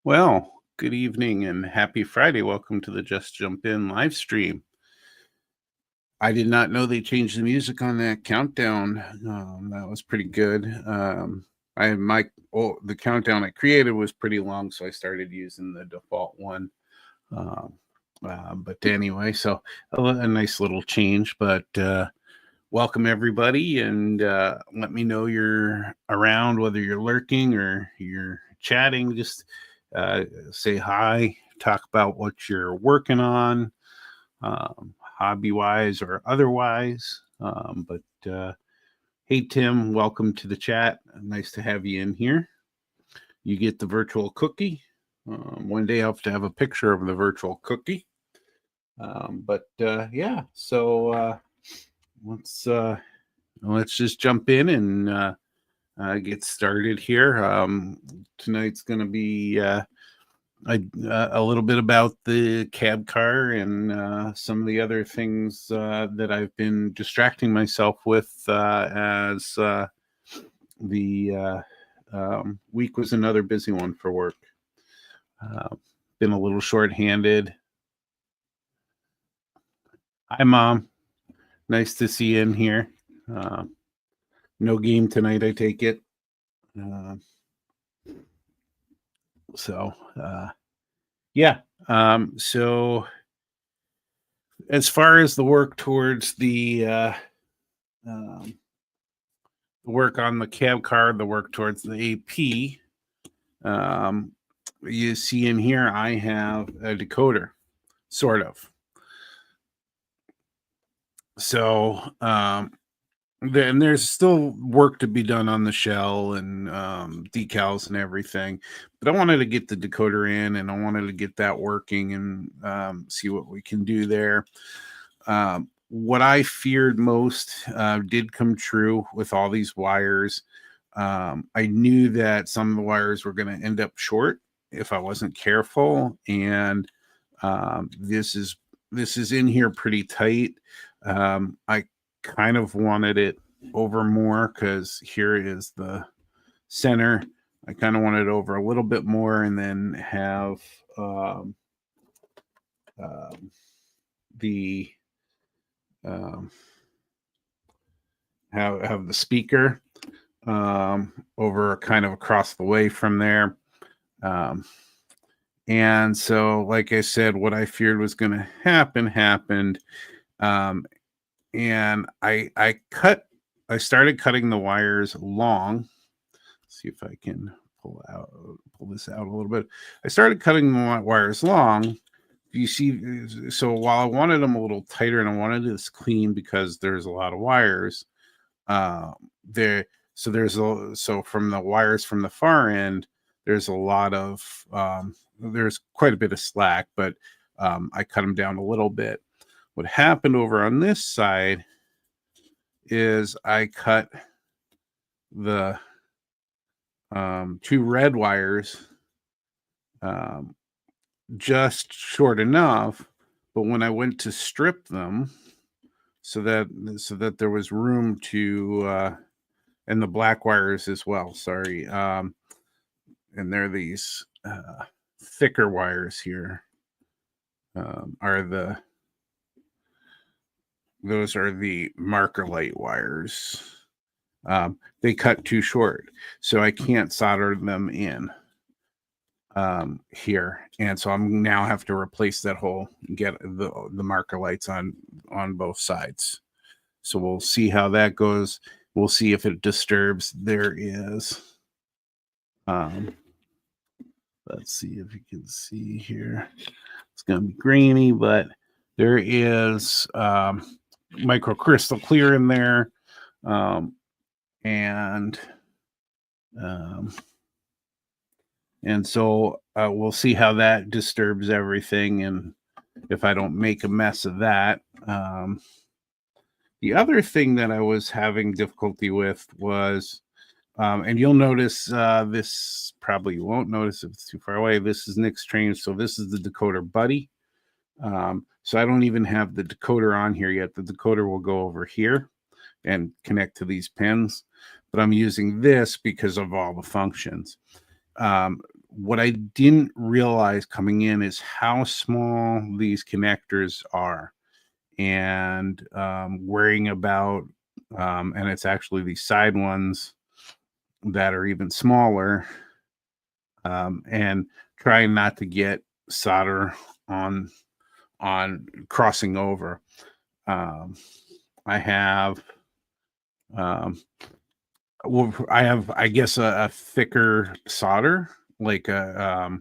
Well, good evening and happy Friday. Welcome to the Just Jump In live stream. I did not know they changed the music on that countdown. That was pretty good. The countdown I created was pretty long, so I started using the default one. Um, but anyway, so a nice little change. But welcome everybody, and let me know you're around, whether you're lurking or you're chatting. Just say hi, talk about what you're working on, hobby wise or otherwise. But hey, Tim, welcome to the chat. Nice to have you in here. You get the virtual cookie. One day I'll have to have a picture of the virtual cookie. Yeah, so let's just jump in and get started here. Tonight's going to be a little bit about the cab car and some of the other things that I've been distracting myself with as the week was another busy one for work. Been a little short-handed. Hi, Mom. Nice to see you in here. No game tonight, I take it. Yeah. So as far as the work towards the work on the cab car, the work towards the AP, you see in here, I have a decoder, sort of. So, then there's still work to be done on the shell and decals and everything, but I wanted to get the decoder in and I wanted to get that working and see what we can do there. What I feared most did come true with all these wires. I knew that some of the wires were going to end up short if I wasn't careful, and this is in here pretty tight. I kind of wanted it over more because here is the center. I kind of wanted it over a little bit more and then have the have the speaker over kind of across the way from there. And so, like I said, what I feared was going to happen happened. And I started cutting the wires long. Let's see if I can pull this out a little bit. I started cutting the wires long. You see, so while I wanted them a little tighter and I wanted this clean because there's a lot of wires there. So from the wires from the far end, there's a lot of there's quite a bit of slack, but I cut them down a little bit. What happened over on this side is I cut the two red wires just short enough, but when I went to strip them so that there was room to and the black wires as well, sorry, and they're these thicker wires here, those are the marker light wires. They cut too short, so I can't solder them in here, and so I'm now have to replace that hole and get the marker lights on both sides. So we'll see how that goes. We'll see if it disturbs. There is let's see if you can see here. It's going to be grainy, but there is microcrystal clear in there, and so we'll see how that disturbs everything, and if I don't make a mess of that. The other thing that I was having difficulty with was, and you'll notice this, probably you won't notice if it's too far away. This is Nick's train, so this is the decoder buddy. So I don't even have the decoder on here yet. The decoder will go over here and connect to these pins, but I'm using this because of all the functions. what I didn't realize coming in is how small these connectors are, and worrying about, and it's actually these side ones that are even smaller, and trying not to get solder on crossing over. Um, I have, um, well, I have, I guess, a thicker solder, like a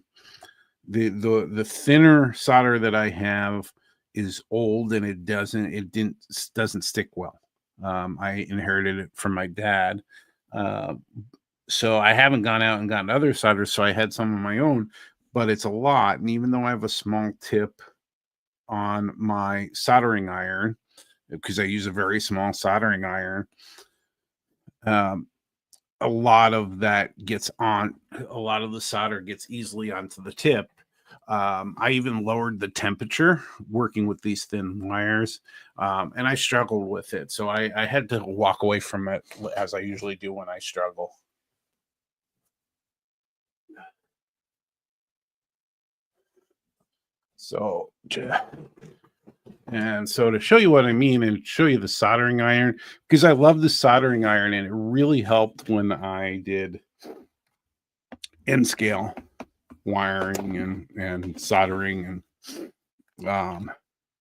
the thinner solder that I have is old, and it doesn't stick well. I inherited it from my dad. Uh, so I haven't gone out and gotten other solders, so I had some of my own, but it's a lot. And even though I have a small tip on my soldering iron, because I use a very small soldering iron, um, a lot of that gets on, a lot of the solder gets easily onto the tip. I even lowered the temperature working with these thin wires, and I struggled with it. So I had to walk away from it, as I usually do when I struggle. So, and so to show you what I mean and show you the soldering iron, because I love the soldering iron and it really helped when I did N scale wiring and soldering, and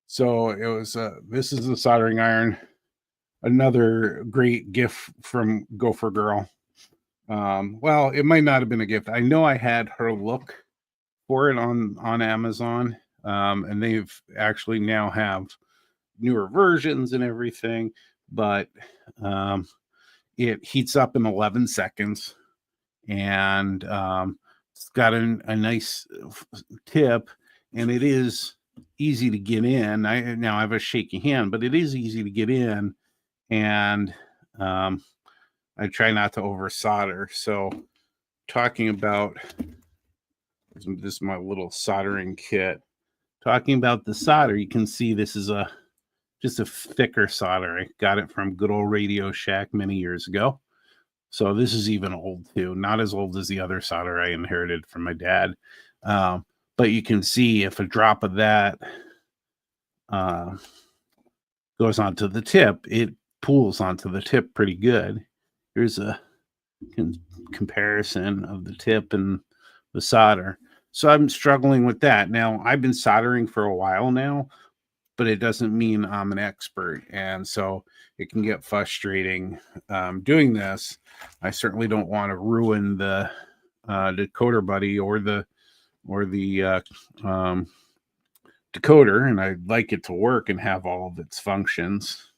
so it was this is the soldering iron, another great gift from Gopher Girl. Well, it might not have been a gift. I know I had her look for it on Amazon, and they've actually now have newer versions and everything, but um, it heats up in 11 seconds, and it's got a nice tip, and it is easy to get in. I have a shaky hand, but it is easy to get in, and um, I try not to over solder. So, talking about this is my little soldering kit. Talking about the solder, you can see this is a just a thicker solder. I got it from good old Radio Shack many years ago. So this is even old too, not as old as the other solder I inherited from my dad. Um, but you can see if a drop of that uh, goes onto the tip, it pools onto the tip pretty good. Here's a con- comparison of the tip and the solder. So I'm struggling with that. Now, I've been soldering for a while now, but it doesn't mean I'm an expert. And so it can get frustrating doing this. I certainly don't want to ruin the decoder buddy or the um, decoder, and I'd like it to work and have all of its functions.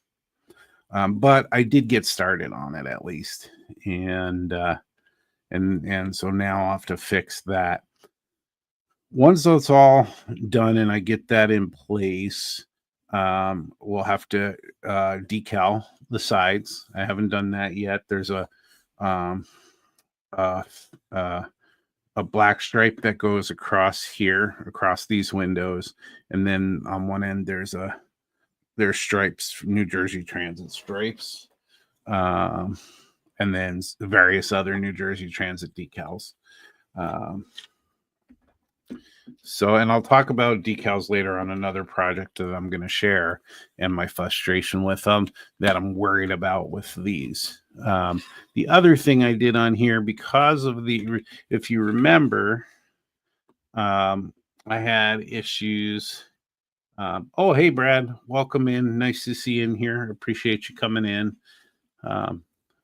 But I did get started on it at least, and so now I'll have to fix that. Once that's all done and I get that in place, we'll have to decal the sides. I haven't done that yet. There's um, uh, uh, a black stripe that goes across here, across these windows, and then on one end there's stripes, New Jersey Transit stripes, um, and then various other New Jersey Transit decals. Um, So, and I'll talk about decals later on another project that I'm going to share and my frustration with them that I'm worried about with these. The other thing I did on here, because of if you remember, um, I had issues. Oh, hey, Brad, welcome in. Nice to see you in here. Appreciate you coming in, um,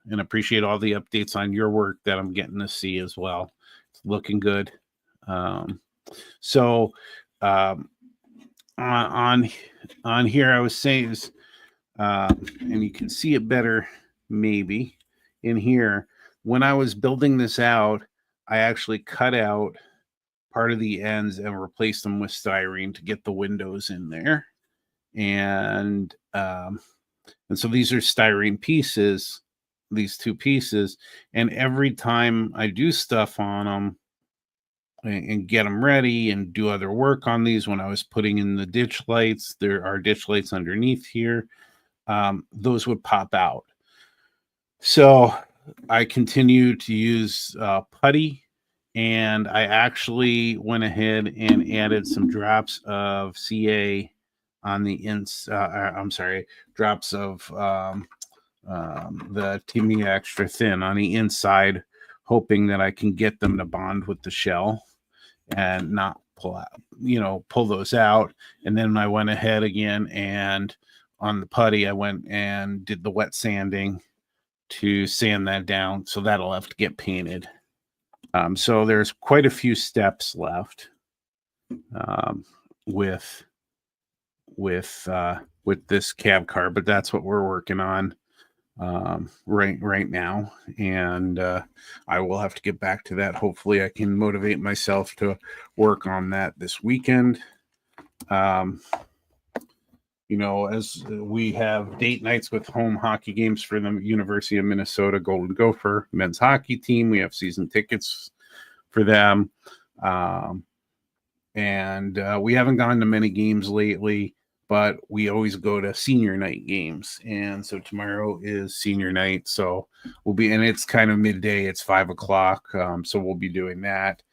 and appreciate all the updates on your work that I'm getting to see as well. It's looking good. Um, so, um, on on here, I was saying is, and you can see it better maybe in here. When I was building this out, I actually cut out part of the ends and replaced them with styrene to get the windows in there. And so these are styrene pieces, these two pieces, and every time I do stuff on them and get them ready and do other work on these, when I was putting in the ditch lights, there are ditch lights underneath here, those would pop out. So I continue to use putty and I actually went ahead and added some drops of CA on the I'm sorry, drops of the Team Extra Thin on the inside, hoping that I can get them to bond with the shell and not pull those out. And then I went ahead again, and on the putty, I went and did the wet sanding to sand that down. So that'll have to get painted. So there's quite a few steps left with this cab car, but that's what we're working on right now, and I will have to get back to that. Hopefully I can motivate myself to work on that this weekend. As we have date nights with home hockey games for the University of Minnesota Golden Gopher men's hockey team. We have season tickets for them, and we haven't gone to many games lately, but we always go to senior night games. And so tomorrow is senior night. So and it's kind of midday, it's 5:00. So we'll be doing that.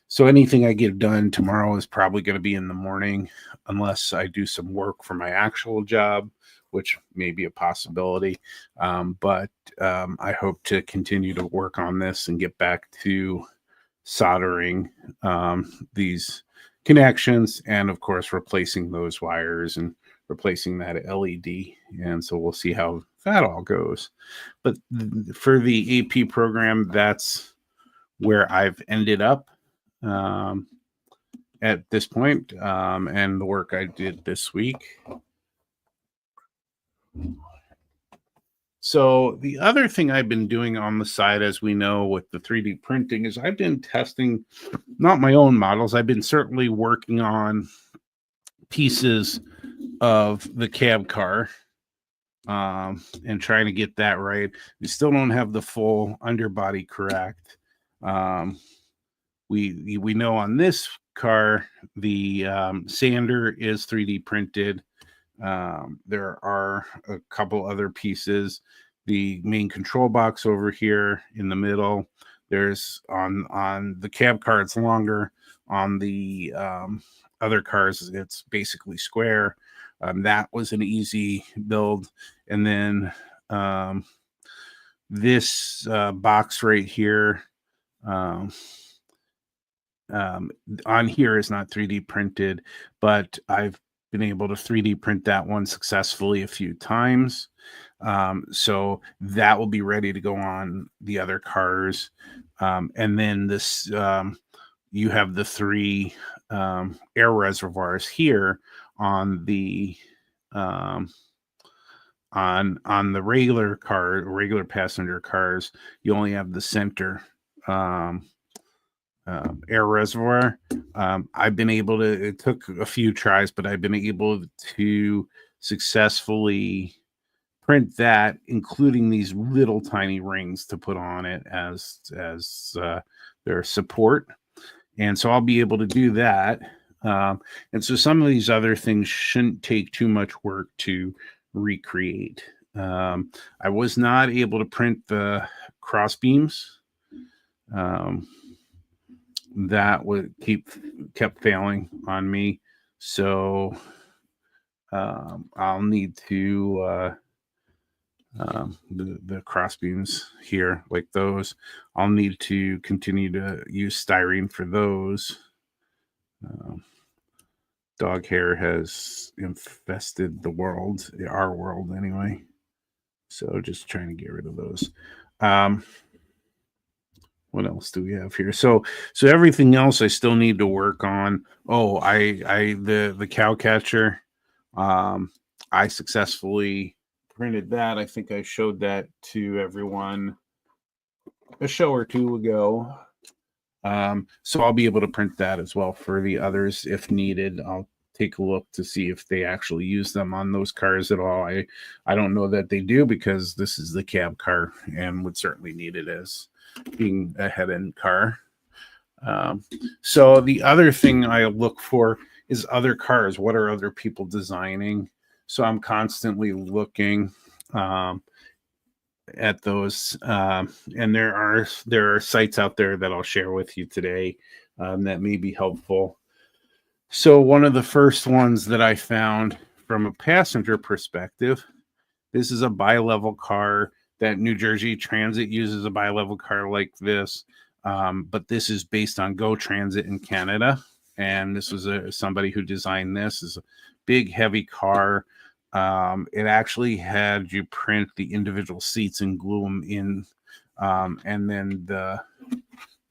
So anything I get done tomorrow is probably going to be in the morning, unless I do some work for my actual job, which may be a possibility. But I hope to continue to work on this and get back to soldering these connections, and of course replacing those wires and replacing that LED. And so we'll see how that all goes. But for the AP program, that's where I've ended up at this point, and the work I did this week. So the other thing I've been doing on the side, as we know, with the 3D printing, is I've been testing, not my own models. I've been certainly working on pieces of the cab car and trying to get that right. We still don't have the full underbody correct. We know on this car, the sander is 3D printed. There are a couple other pieces. The main control box over here in the middle. There's on the cab car, it's longer. On the other cars, it's basically square. That was an easy build. And then this box right here on here is not 3D printed, but I've been able to 3D print that one successfully a few times. So that will be ready to go on the other cars. And then this, you have the 3 air reservoirs here on the on the regular passenger cars. You only have the center air reservoir. I've been able to, it took a few tries, but I've been able to successfully print that, including these little tiny rings to put on it as their support. And so I'll be able to do that. And so some of these other things shouldn't take too much work to recreate. I was not able to print the cross beams. That would kept failing on me. So I'll need to the cross beams here, like those, I'll need to continue to use styrene for those. Dog hair has infested the world, our world anyway. So just trying to get rid of those. What else do we have here? So everything else I still need to work on. Oh, the cow catcher. I successfully printed that. I think I showed that to everyone a show or two ago. So I'll be able to print that as well for the others if needed. I'll take a look to see if they actually use them on those cars at all. I don't know that they do, because this is the cab car and would certainly need it as being a head-end car. So the other thing I look for is other cars. What are other people designing? So I'm constantly looking at those, and there are sites out there that I'll share with you today, that may be helpful. So one of the first ones that I found from a passenger perspective, this is a bi-level car that New Jersey Transit uses, a bi-level car like this. But this is based on Go Transit in Canada. And this was somebody who designed this. Is a big, heavy car. It actually had you print the individual seats and glue them in. And then let's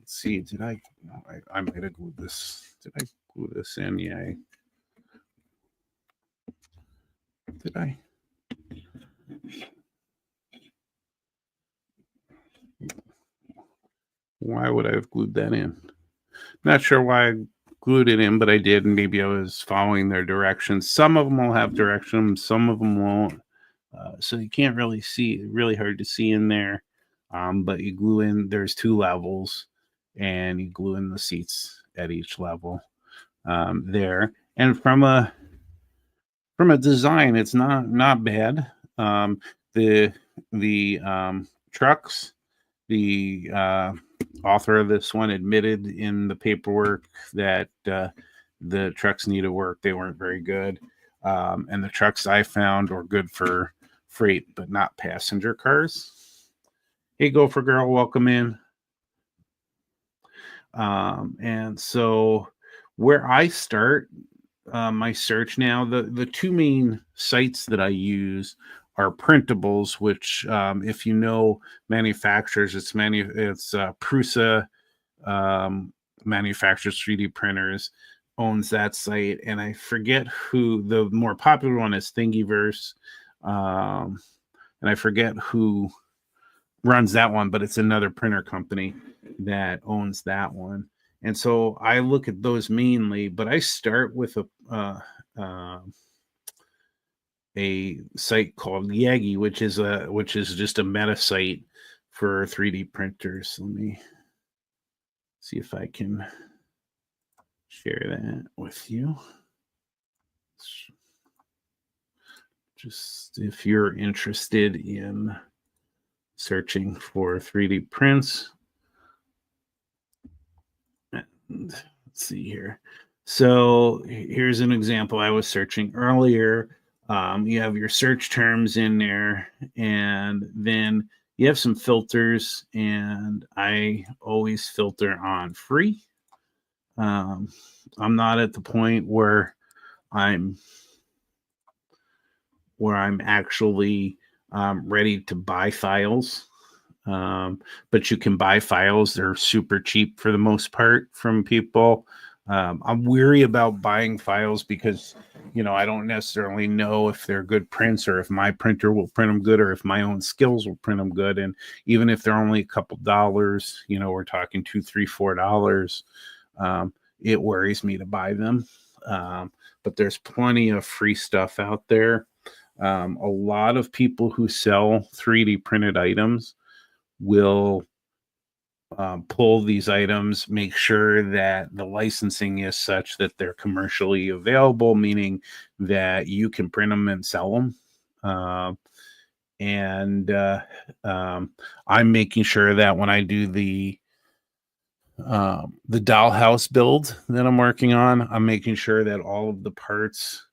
see, did I might have glued this. Did I glue this in? Yeah. Did I? Why would I have glued that in? Not sure why I glued it in, but I did, and maybe I was following their directions. Some of them will have directions, some of them won't. So you can't really see, really hard to see in there. But you glue in, there's 2 levels, and you glue in the seats at each level there. And from a design, it's not bad. The trucks, the author of this one admitted in the paperwork that the trucks needed work. They weren't very good. And the trucks I found were good for freight, but not passenger cars. Hey, Gopher Girl, welcome in. And so where I start my search now, the 2 main sites that I use are printables, which if you know manufacturers, it's Prusa manufactures 3D printers, owns that site, and I forget who the more popular one is. Thingiverse, and I forget who runs that one, but it's another printer company that owns that one. And so I look at those mainly, but I start with a site called Yagi, which is just a meta site for 3D printers. Let me see if I can share that with you. Just if you're interested in searching for 3D prints. And let's see here. So here's an example I was searching earlier. You have your search terms in there, and then you have some filters, and I always filter on free. I'm not at the point where I'm actually ready to buy files. But you can buy files. They're super cheap for the most part from people. I'm weary about buying files because, I don't necessarily know if they're good prints or if my printer will print them good or if my own skills will print them good. And even if they're only a couple dollars, we're talking $2, $3, $4, it worries me to buy them. But there's plenty of free stuff out there. A lot of people who sell 3D printed items will pull these items, make sure that the licensing is such that they're commercially available, meaning that you can print them and sell them. I'm making sure that when I do the dollhouse build that I'm working on, I'm making sure that all of the parts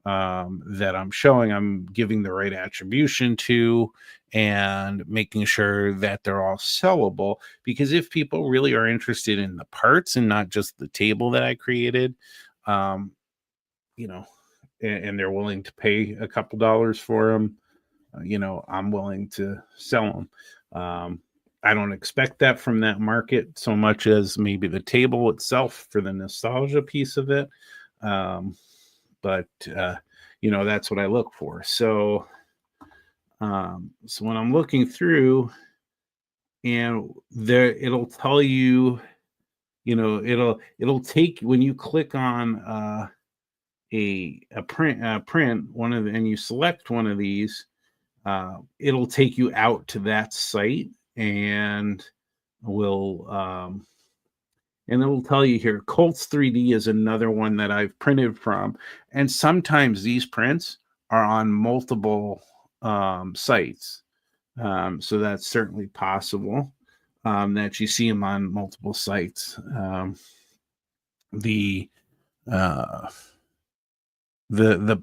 that I'm showing, I'm giving the right attribution to, and making sure that they're all sellable. Because if people really are interested in the parts and not just the table that I created, and they're willing to pay a couple dollars for them, I'm willing to sell them. I don't expect that from that market so much as maybe the table itself for the nostalgia piece of it. But that's what I look for. So when I'm looking through, and there it'll tell you, it'll take, when you click on a print one of the, and you select one of these, it'll take you out to that site, and it'll tell you here, Colts 3D is another one that I've printed from. And sometimes these prints are on multiple sites. So that's certainly possible, that you see them on multiple sites. The uh, the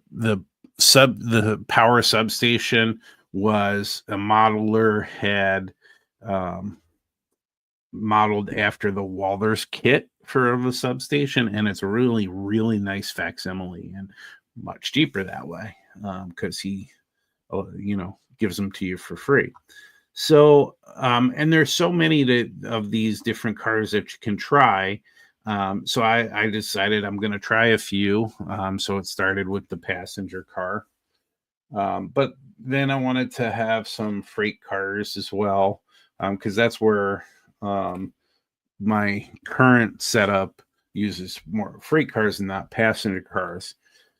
power substation was a modeler had um, modeled after the Walters kit for the substation, and it's a really really nice facsimile and much cheaper that way, because he gives them to you for free. So, and there's so many of these different cars that you can try. So I decided I'm going to try a few. So it started with the passenger car. But then I wanted to have some freight cars as well, because that's where my current setup uses more freight cars and not passenger cars.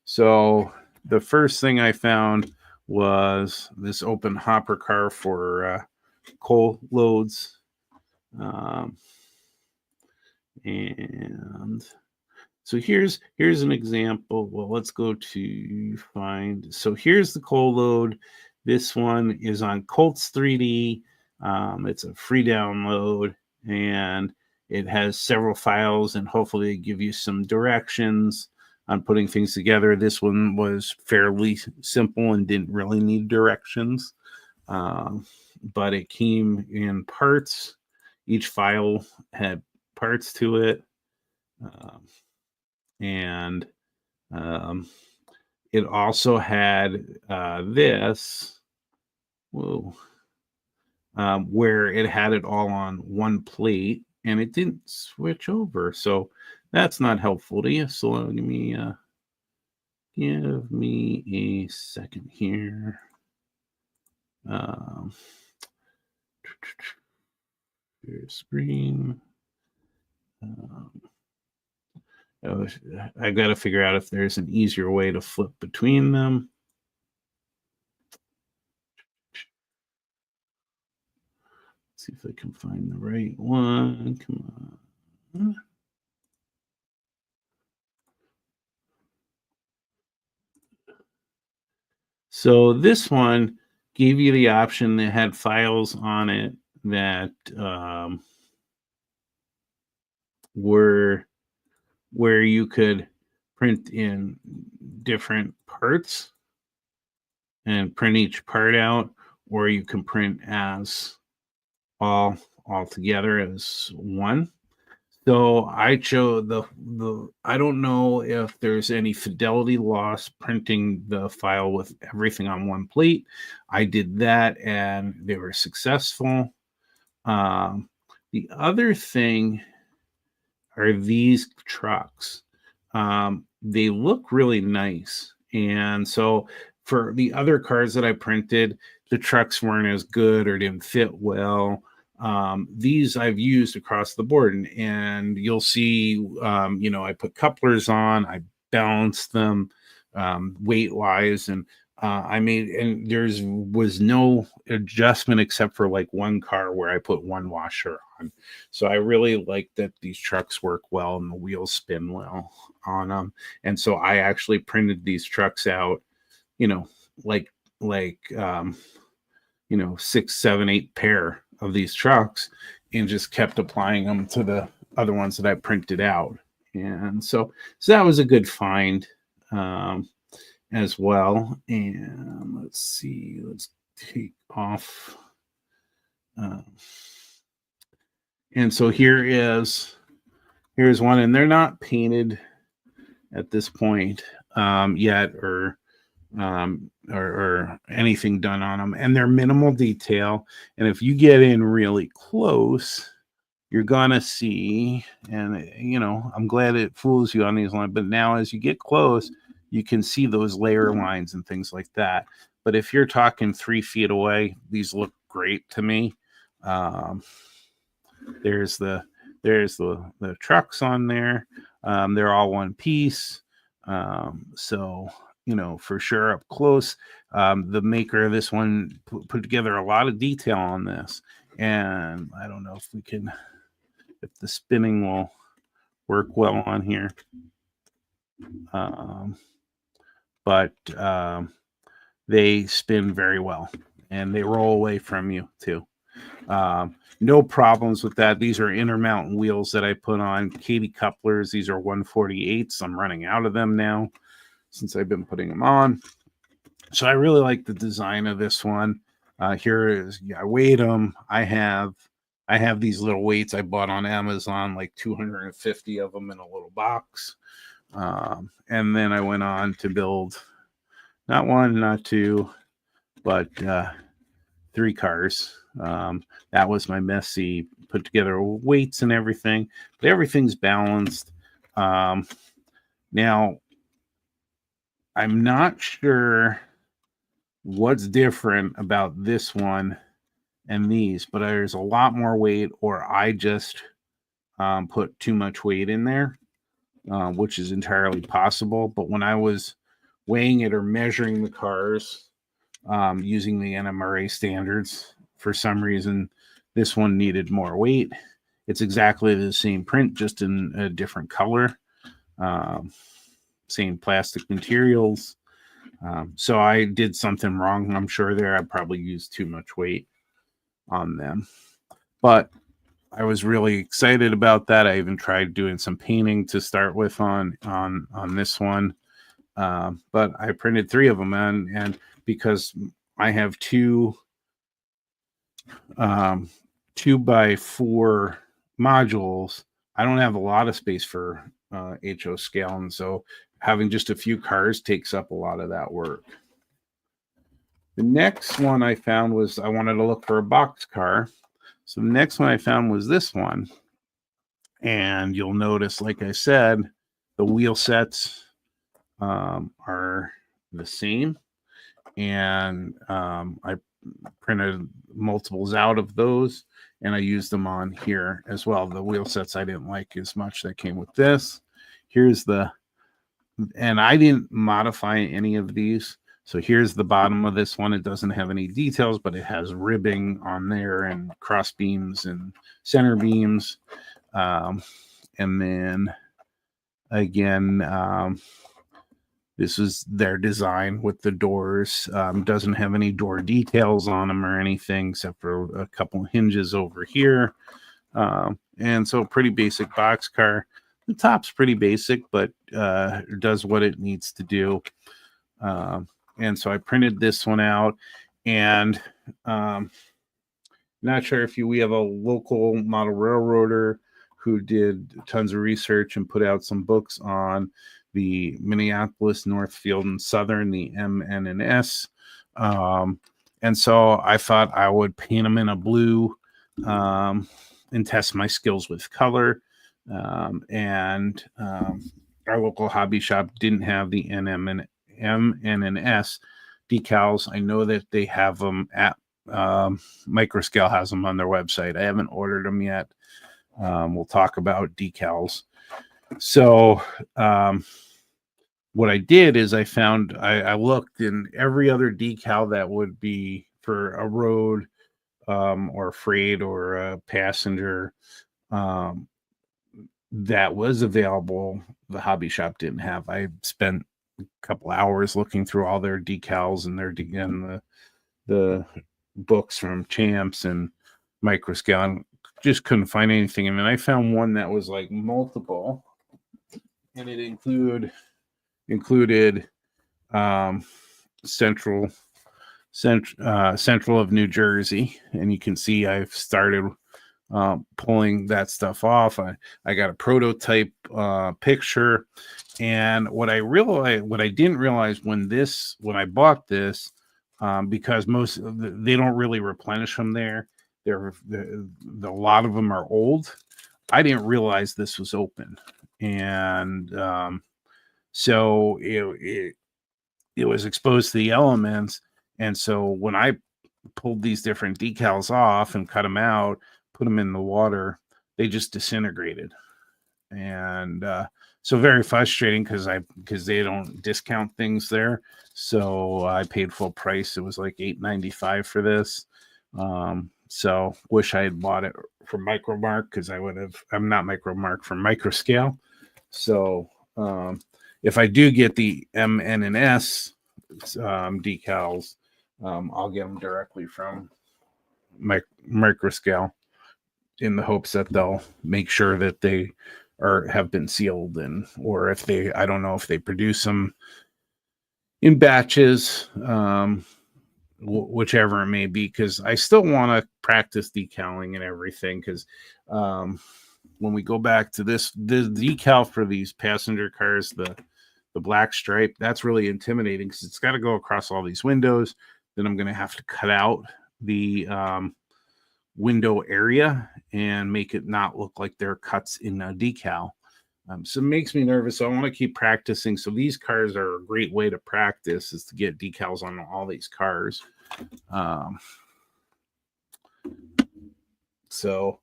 So the first thing I found was this open hopper car for coal loads. Um, and so here's an example. Well, let's go to find. So here's the coal load. This one is on Colts 3D. It's a free download, and it has several files, and hopefully give you some directions on putting things together. This one was fairly simple and didn't really need directions, but it came in parts. Each file had parts to it. Um, and it also had this, whoa, where it had it all on one plate, and it didn't switch over. So that's not helpful to you. So give me a second here. Your screen. I got to figure out if there's an easier way to flip between them. Let's see if I can find the right one. Come on. So this one gave you the option that had files on it that were where you could print in different parts and print each part out, or you can print as all together as one. So I chose the I don't know if there's any fidelity loss printing the file with everything on one plate. I did that and they were successful. The other thing are these trucks. They look really nice. And so for the other cars that I printed, the trucks weren't as good or didn't fit well. These I've used across the board, and you'll see, I put couplers on, I balanced them weight wise, and and there's was no adjustment except for like one car where I put one washer on. So I really like that these trucks work well and the wheels spin well on them. And so I actually printed these trucks out, you know, like like um, 6, 7, 8 pair of these trucks, and just kept applying them to the other ones that I printed out. And so that was a good find. As well. And let's see, let's take off. And so here's one, and they're not painted at this point yet, or anything done on them, and they're minimal detail. And if you get in really close, you're gonna see, and I'm glad it fools you on these lines, but now as you get close, you can see those layer lines and things like that. But if you're talking 3 feet away, these look great to me. There's the trucks on there. They're all one piece. So for sure up close, the maker of this one put together a lot of detail on this, and I don't know if the spinning will work well on here. But they spin very well, and they roll away from you too. No problems with that. These are Intermountain wheels that I put on. Katie couplers. These are 148s. I'm running out of them now since I've been putting them on. So I really like the design of this one. Here is, I weighed them. I have these little weights I bought on Amazon, like 250 of them in a little box. And then I went on to build not one, not two, but 3 cars. That was my messy put together weights and everything, but everything's balanced. Now, I'm not sure what's different about this one and these, but there's a lot more weight, or I just put too much weight in there, which is entirely possible. But when I was weighing it or measuring the cars using the NMRA standards, for some reason, this one needed more weight. It's exactly the same print, just in a different color. Same plastic materials. So I did something wrong, I'm sure there. I probably used too much weight on them. But I was really excited about that. I even tried doing some painting to start with on this one. But I printed 3 of them, and because I have 2 2x4 modules, I don't have a lot of space for HO scale, and so having just a few cars takes up a lot of that work. The next one I found was, I wanted to look for a box car. So the next one I found was this one. And you'll notice, like I said, the wheel sets are the same. And I printed multiples out of those, and I used them on here as well. The wheel sets I didn't like as much that came with this. Here's and I didn't modify any of these. So here's the bottom of this one. It doesn't have any details, but it has ribbing on there and cross beams and center beams. And then again, this is their design with the doors. Doesn't have any door details on them or anything, except for a couple hinges over here. And so pretty basic box car. The top's pretty basic, but it does what it needs to do. And so I printed this one out, and not sure if we have a local model railroader who did tons of research and put out some books on the Minneapolis, Northfield, and Southern, the M, N, and S. And so I thought I would paint them in a blue and test my skills with color. And our local hobby shop didn't have the M, N, and S decals. I know that they have them at Microscale has them on their website. I haven't ordered them yet. We'll talk about decals. So what I did is I looked in every other decal that would be for a road or freight or a passenger that was available. The hobby shop didn't have. I spent a couple hours looking through all their decals and the books from Champs and Microscale, and just couldn't find anything. And then I found one that was like multiple, and it included Central of New Jersey, and you can see I've started pulling that stuff off. I got a prototype picture, and what I didn't realize when I bought this, because they don't really replenish them there. A lot of them are old. I didn't realize this was open, and so it was exposed to the elements. And so when I pulled these different decals off and cut them out, put them in the water, they just disintegrated. And so very frustrating because they don't discount things there. So I paid full price. It was like $8.95 for this. So wish I had bought it from Micromark, because I'm not Micromark, from Microscale. So if I do get the M, N, and S decals, I'll get them directly from Microscale in the hopes that they'll make sure that they have been sealed, and or if they, I don't know if they produce them in batches, whichever it may be, because I still want to practice decaling and everything. Because when we go back to the decal for these passenger cars, the black stripe, that's really intimidating because it's got to go across all these windows. Then I'm going to have to cut out the window area and make it not look like they're cuts in a decal. So it makes me nervous. So I want to keep practicing. So these cars are a great way to practice, is to get decals on all these cars. So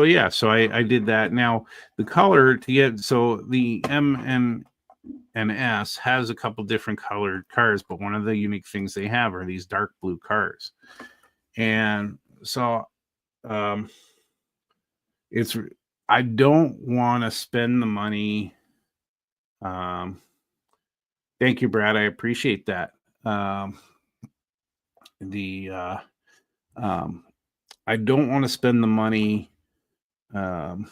yeah, so I did that. Now the color to get, so the M and S has a couple different colored cars, but one of the unique things they have are these dark blue cars. And so it's, I don't want to spend the money. Thank you, Brad. I appreciate that. I don't want to spend the money on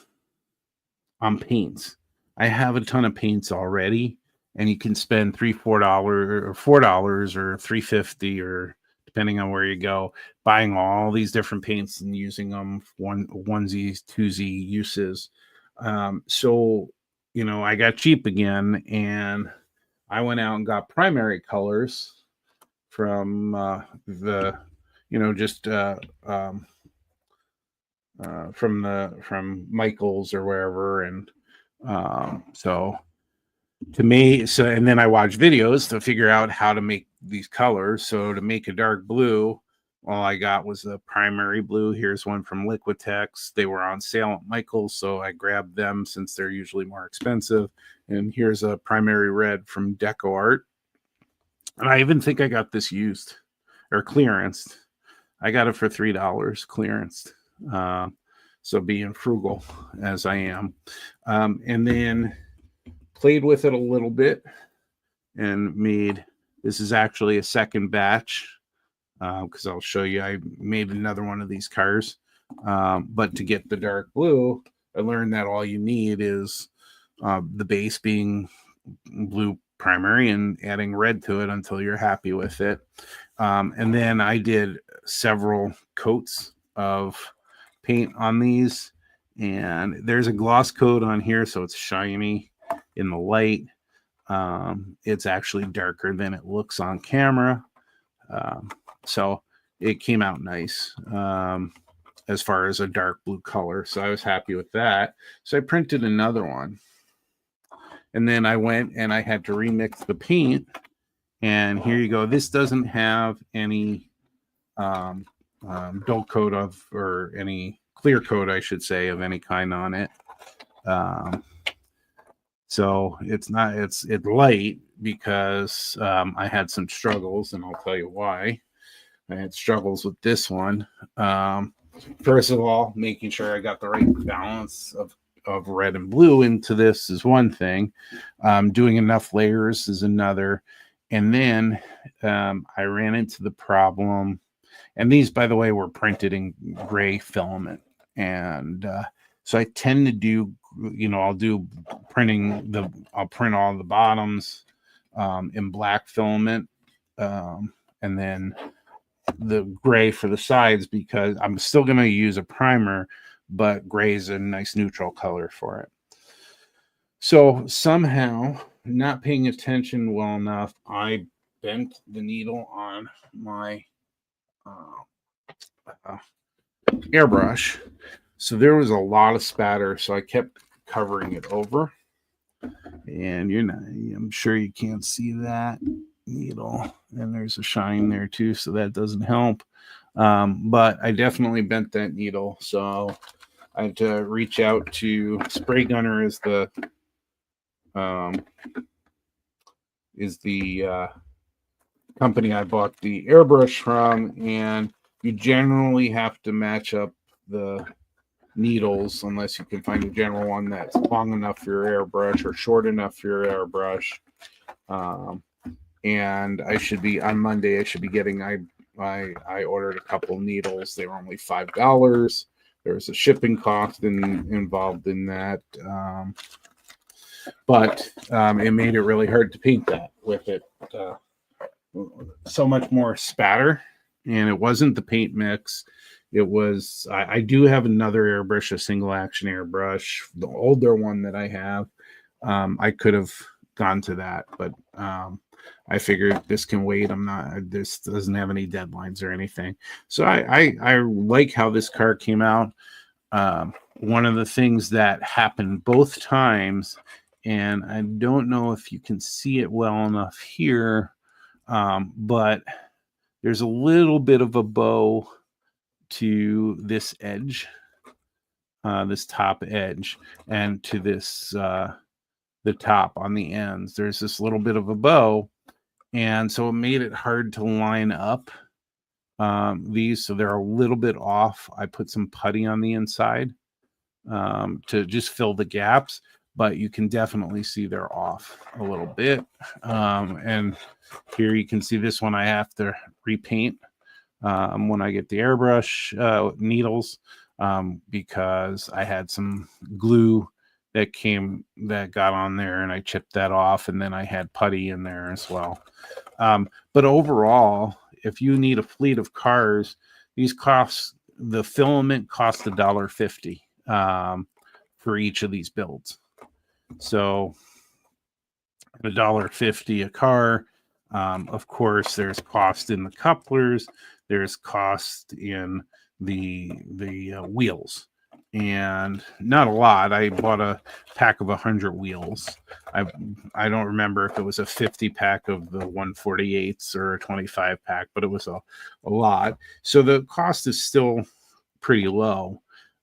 paints. I have a ton of paints already, and you can spend $3, $4 or $4 or $3.50, or depending on where you go, buying all these different paints and using them onesies, twosie uses. So, you know, I got cheap again, and I went out and got primary colors from from Michael's or wherever. And so to me, so, and then I watched videos to figure out how to make these colors. So to make a dark blue, all I got was the primary blue. Here's one from Liquitex. They were on sale at Michael's, so I grabbed them since they're usually more expensive. And here's a primary red from Deco Art. And I even think I got this used or clearanced. I got it for $3 clearanced. So being frugal as I am. And then played with it a little bit and made, this is actually a second batch, because I'll show you, I made another one of these cars. But to get the dark blue, I learned that all you need is the base being blue primary and adding red to it until you're happy with it. And then I did several coats of paint on these, and there's a gloss coat on here, so it's shiny in the light. It's actually darker than it looks on camera. So it came out nice as far as a dark blue color. So I was happy with that. So I printed another one. And then I went and I had to remix the paint. And here you go. This doesn't have any dull coat of, or any clear coat, I should say, of any kind on it. So it's not, it's light because I had some struggles, and I'll tell you why. I had struggles with this one. First of all, making sure I got the right balance of red and blue into this is one thing. Doing enough layers is another. And then I ran into the problem, and these, by the way, were printed in gray filament. And so I tend to do, you know, I'll print all the bottoms in black filament, and then the gray for the sides, because I'm still going to use a primer, but gray is a nice neutral color for it. So somehow, not paying attention well enough, I bent the needle on my airbrush. So there was a lot of spatter, so I kept covering it over. And I'm sure you can't see that needle, and there's a shine there too, so that doesn't help. But I definitely bent that needle, so I had to reach out to Spray Gunner is the company I bought the airbrush from, and you generally have to match up the needles unless you can find a general one that's long enough for your airbrush or short enough for your airbrush. and I should be on Monday. I should be getting. I ordered a couple needles. They were only $5. There was a shipping cost involved in that, but it made it really hard to paint that with it. So much more spatter, and it wasn't the paint mix. It was. I do have another airbrush, a single action airbrush, the older one that I have. I could have gone to that, but I figured this can wait. I'm not. This doesn't have any deadlines or anything, so I like how this car came out. One of the things that happened both times, and I don't know if you can see it well enough here, but there's a little bit of a bow to this edge, this top edge, and to this the top on the ends. There's this little bit of a bow, and so it made it hard to line up these, so they're a little bit off. I put some putty on the inside to just fill the gaps, but you can definitely see they're off a little bit. And here you can see this one I have to repaint when I get the airbrush needles, because I had some glue that got on there, and I chipped that off, and then I had putty in there as well. But overall, if you need a fleet of cars, the filament costs $1.50 for each of these builds. So $1.50 a car. Of course, there's cost in the couplers. There's cost in the wheels, and not a lot. I bought a pack of 100 wheels. I don't remember if it was a 50 pack of the 148s or a 25 pack, but it was a lot. So the cost is still pretty low,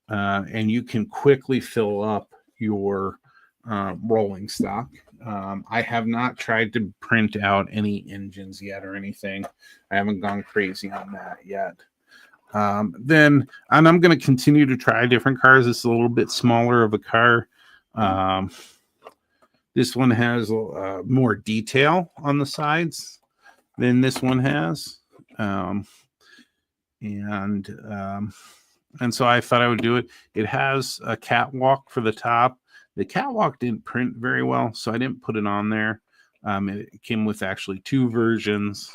and you can quickly fill up your rolling stock. I have not tried to print out any engines yet or anything. I haven't gone crazy on that yet. And I'm going to continue to try different cars. It's a little bit smaller of a car. This one has more detail on the sides than this one has. And so I thought I would do it. It has a catwalk for the top. The catwalk didn't print very well, so I didn't put it on there. It came with actually 2 versions.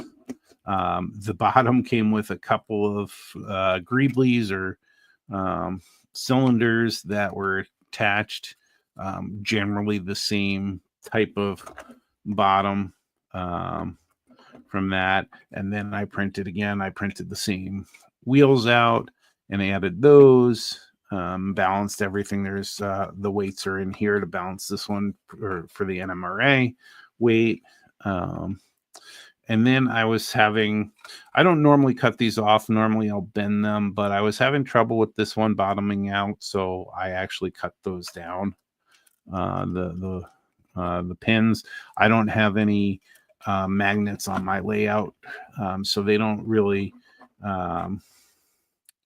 The bottom came with a couple of greeblies or cylinders that were attached, generally the same type of bottom from that. And then I printed the same wheels out and added those. Balanced everything. There's the weights are in here to balance this one for the NMRA weight. And then I don't normally cut these off. Normally I'll bend them, but I was having trouble with this one bottoming out, so I actually cut those down. The pins. I don't have any magnets on my layout, so they don't really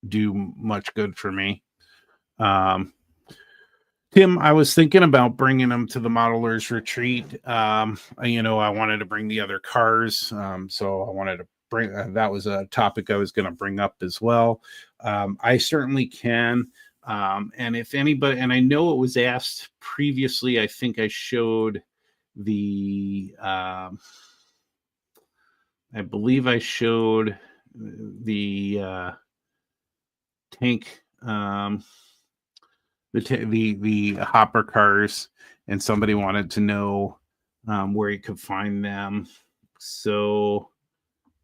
do much good for me. Tim, I was thinking about bringing them to the modelers retreat. I wanted to bring the other cars. So I wanted to bring, that was a topic I was going to bring up as well. I certainly can. And if anybody, and I know it was asked previously, I think I showed I believe I showed the tank, the hopper cars, and somebody wanted to know where you could find them. So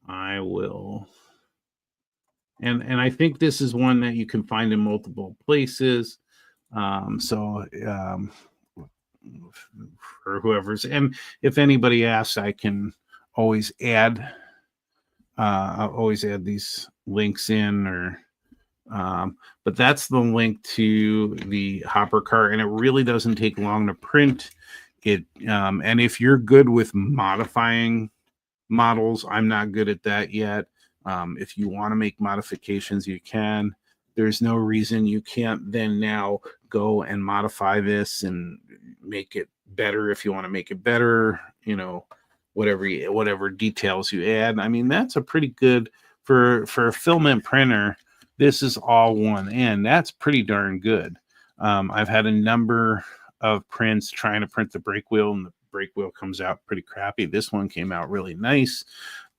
I will, and I think this is one that you can find in multiple places. For whoever's, and if anybody asks, I can always add. I'll always add these links in, or but that's the link to the hopper car, and it really doesn't take long to print it. And if you're good with modifying models, I'm not good at that yet. If you want to make modifications, you can. There's no reason you can't then now go and modify this and make it better if you want to make it better, whatever details you add. I mean, that's a pretty good for a filament printer. This is all one end. That's pretty darn good. I've had a number of prints trying to print the brake wheel, and the brake wheel comes out pretty crappy. This one came out really nice.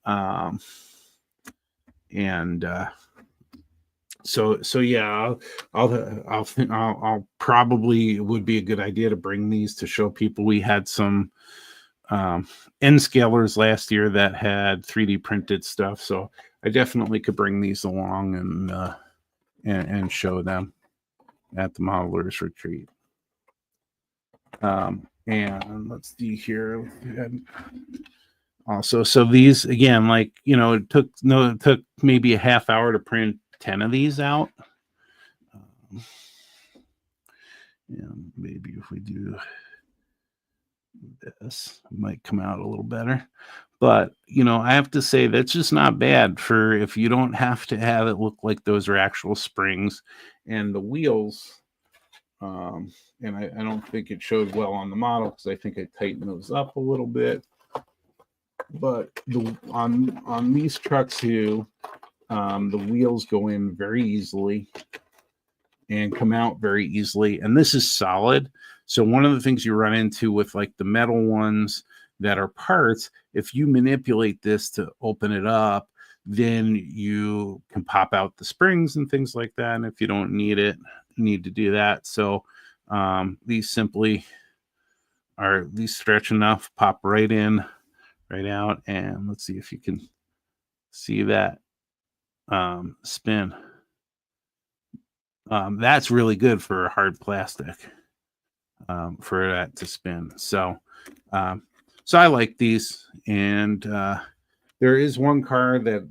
And so yeah, I'll probably, it would be a good idea to bring these to show people. We had some end scalers last year that had 3D printed stuff, so I definitely could bring these along and show them at the modelers retreat. And let's see here. Also, so these again, like, it took maybe a half hour to print 10 of these out. And maybe if we do this, it might come out a little better. But I have to say that's just not bad for if you don't have to have it look like those are actual springs. And the wheels, and I don't think it showed well on the model because I think I tightened those up a little bit. But on these trucks too, the wheels go in very easily and come out very easily. And this is solid. So one of the things you run into with like the metal ones that are parts, if you manipulate this to open it up, then you can pop out the springs and things like that. And if you don't need it, you need to do that. So these simply are, these stretch enough, pop right in, right out. And let's see if you can see that spin. That's really good for hard plastic, for that to spin. So I like these. And there is one car that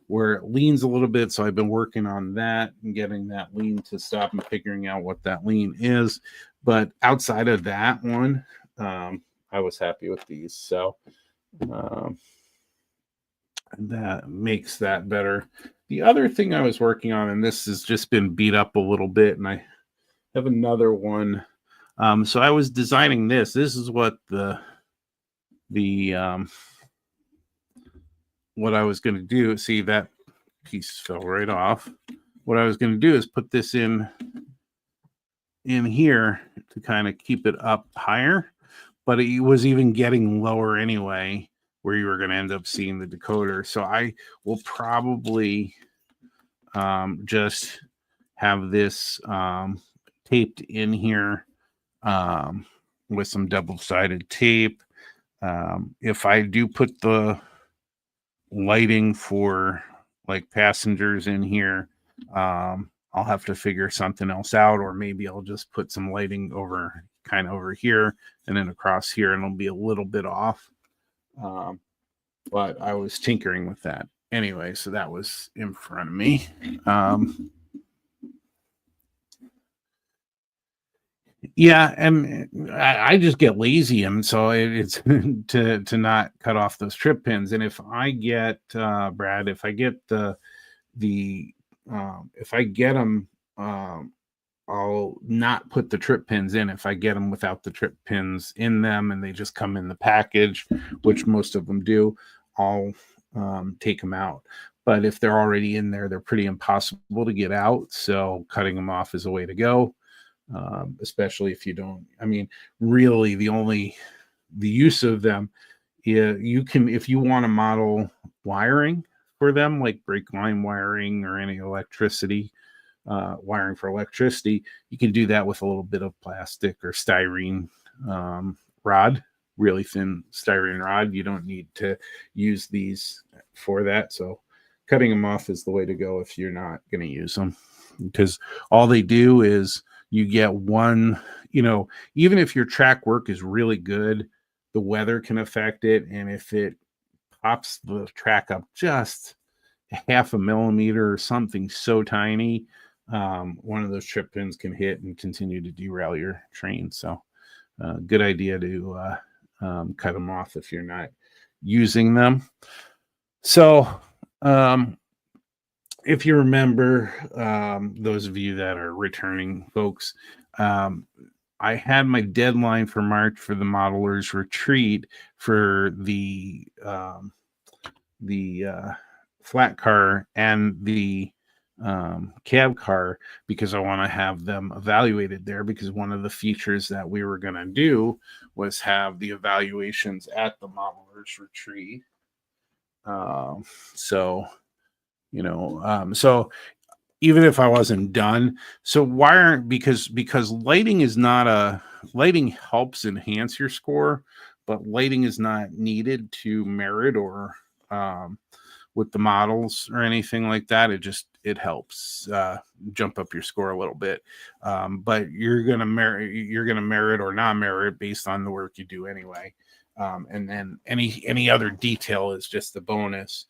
where it leans a little bit. So I've been working on that and getting that lean to stop and figuring out what that lean is. But outside of that one, I was happy with these. So that makes that better. The other thing I was working on, and this has just been beat up a little bit, and I have another one. So I was designing this. This is what what I was going to do. See, that piece fell right off. What I was going to do is put this in here to kind of keep it up higher, but it was even getting lower anyway, where you were going to end up seeing the decoder. So I will probably just have this taped in here with some double-sided tape. If I do put the lighting for like passengers in here, I'll have to figure something else out, or maybe I'll just put some lighting kind of over here and then across here, and it'll be a little bit off. But I was tinkering with that anyway, so that was in front of me. Yeah, and I just get lazy, and so it's to not cut off those trip pins. And if I get Brad, if I get if I get them, I'll not put the trip pins in. If I get them without the trip pins in them and they just come in the package, which most of them do, I'll take them out. But if they're already in there, they're pretty impossible to get out. So cutting them off is a way to go, especially if you don't. I mean, really, the use of them, you can, if you want to model wiring for them, like brake line wiring or any electricity, wiring for electricity, you can do that with a little bit of plastic or styrene rod, really thin styrene rod. You don't need to use these for that. So cutting them off is the way to go if you're not going to use them, because all they do is you get one, even if your track work is really good, the weather can affect it. And if it pops the track up just half a millimeter or something so tiny, one of those trip pins can hit and continue to derail your train. So good idea to cut them off if you're not using them. So if you remember, those of you that are returning folks, I had my deadline for March for the modelers retreat for the flat car and the cab car, because I want to have them evaluated there, because one of the features that we were going to do was have the evaluations at the modelers retreat. Um, so, so even if I wasn't done, so why aren't, because lighting helps enhance your score, but lighting is not needed to merit or with the models or anything like that. It helps jump up your score a little bit, but you're gonna merit or not merit based on the work you do anyway, and then any other detail is just a bonus.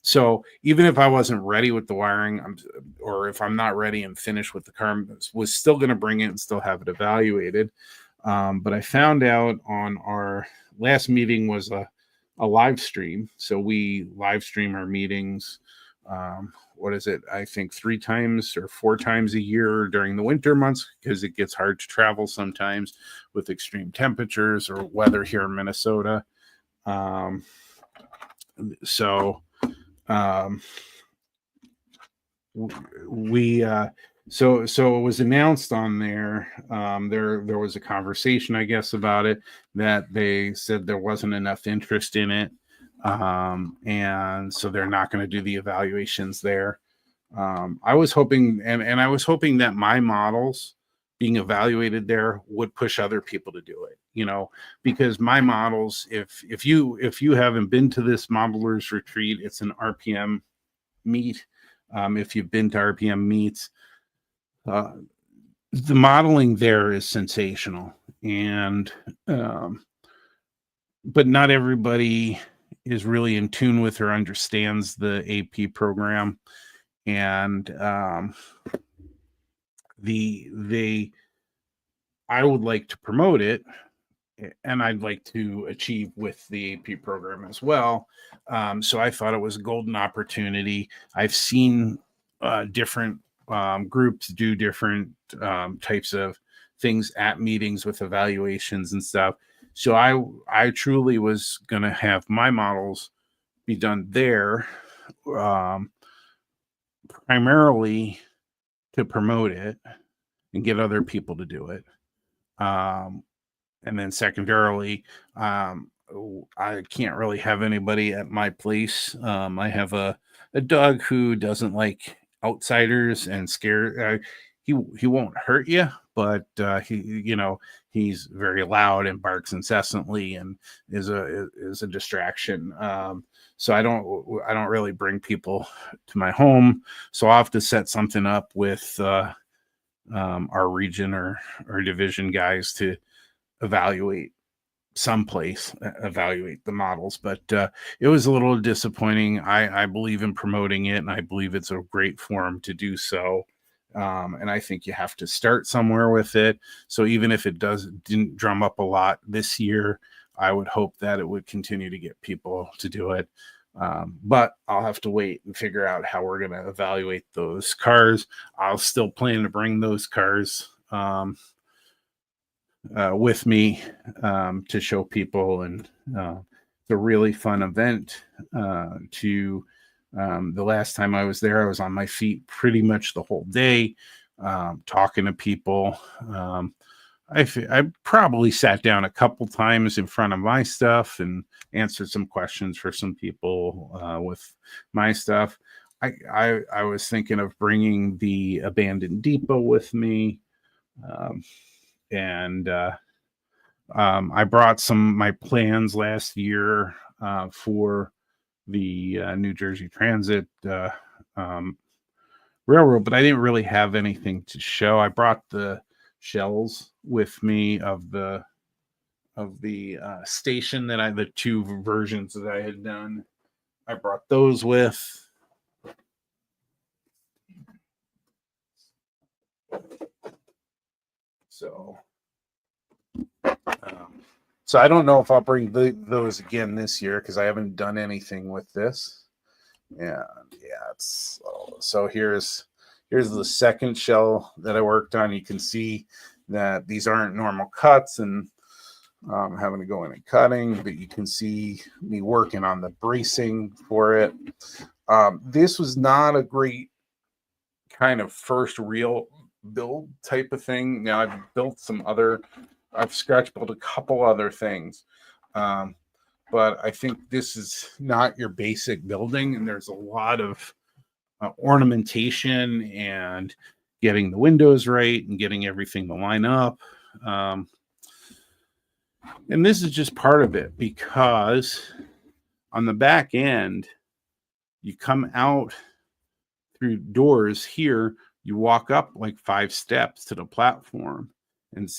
So even if I wasn't ready with the wiring, or if I'm not ready and finished with the car, was still going to bring it and still have it evaluated. But I found out on our last meeting was a live stream. So we live stream our meetings. What is it? I think 3 times or 4 times a year during the winter months, because it gets hard to travel sometimes with extreme temperatures or weather here in Minnesota. So we so it was announced on there. There was a conversation, I guess, about it, that they said there wasn't enough interest in it, and so they're not going to do the evaluations there. I was hoping, and I was hoping that my models being evaluated there would push other people to do it, because my models, if you haven't been to this modelers retreat, it's an RPM meet. If you've been to RPM meets, the modeling there is sensational, and but not everybody is really in tune with or understands the AP program, and I would like to promote it, and I'd like to achieve with the AP program as well. So I thought it was a golden opportunity. I've seen different groups do different types of things at meetings with evaluations and stuff. So I truly was going to have my models be done there, primarily to promote it and get other people to do it. And then secondarily, I can't really have anybody at my place. I have a dog who doesn't like outsiders and scare. He won't hurt you, but he's very loud and barks incessantly and is a distraction. So I don't really bring people to my home. So I'll have to set something up with our region or division guys to evaluate evaluate the models. But it was a little disappointing. I believe in promoting it, and I believe it's a great forum to do so. And I think you have to start somewhere with it. So even if it didn't drum up a lot this year, I would hope that it would continue to get people to do it. But I'll have to wait and figure out how we're going to evaluate those cars. I'll still plan to bring those cars with me to show people, and it's a really fun event. The last time I was there, I was on my feet pretty much the whole day, talking to people. I probably sat down a couple times in front of my stuff and answered some questions for some people with my stuff. I was thinking of bringing the abandoned depot with me. And I brought my plans last year for the New Jersey Transit Railroad, but I didn't really have anything to show. I brought the shells with me of the station the 2 versions that I had done. I brought those with. So I don't know if I'll bring those again this year, because I haven't done anything with this. And yeah, so here's the second shell that I worked on. You can see that these aren't normal cuts, and having to go in and cutting, but you can see me working on the bracing for it. This was not a great kind of first real build type of thing. Now I've scratch built a couple other things. But I think this is not your basic building, and there's a lot of ornamentation and getting the windows right and getting everything to line up. And this is just part of it, because on the back end, you come out through doors here, you walk up like 5 steps to the platform, and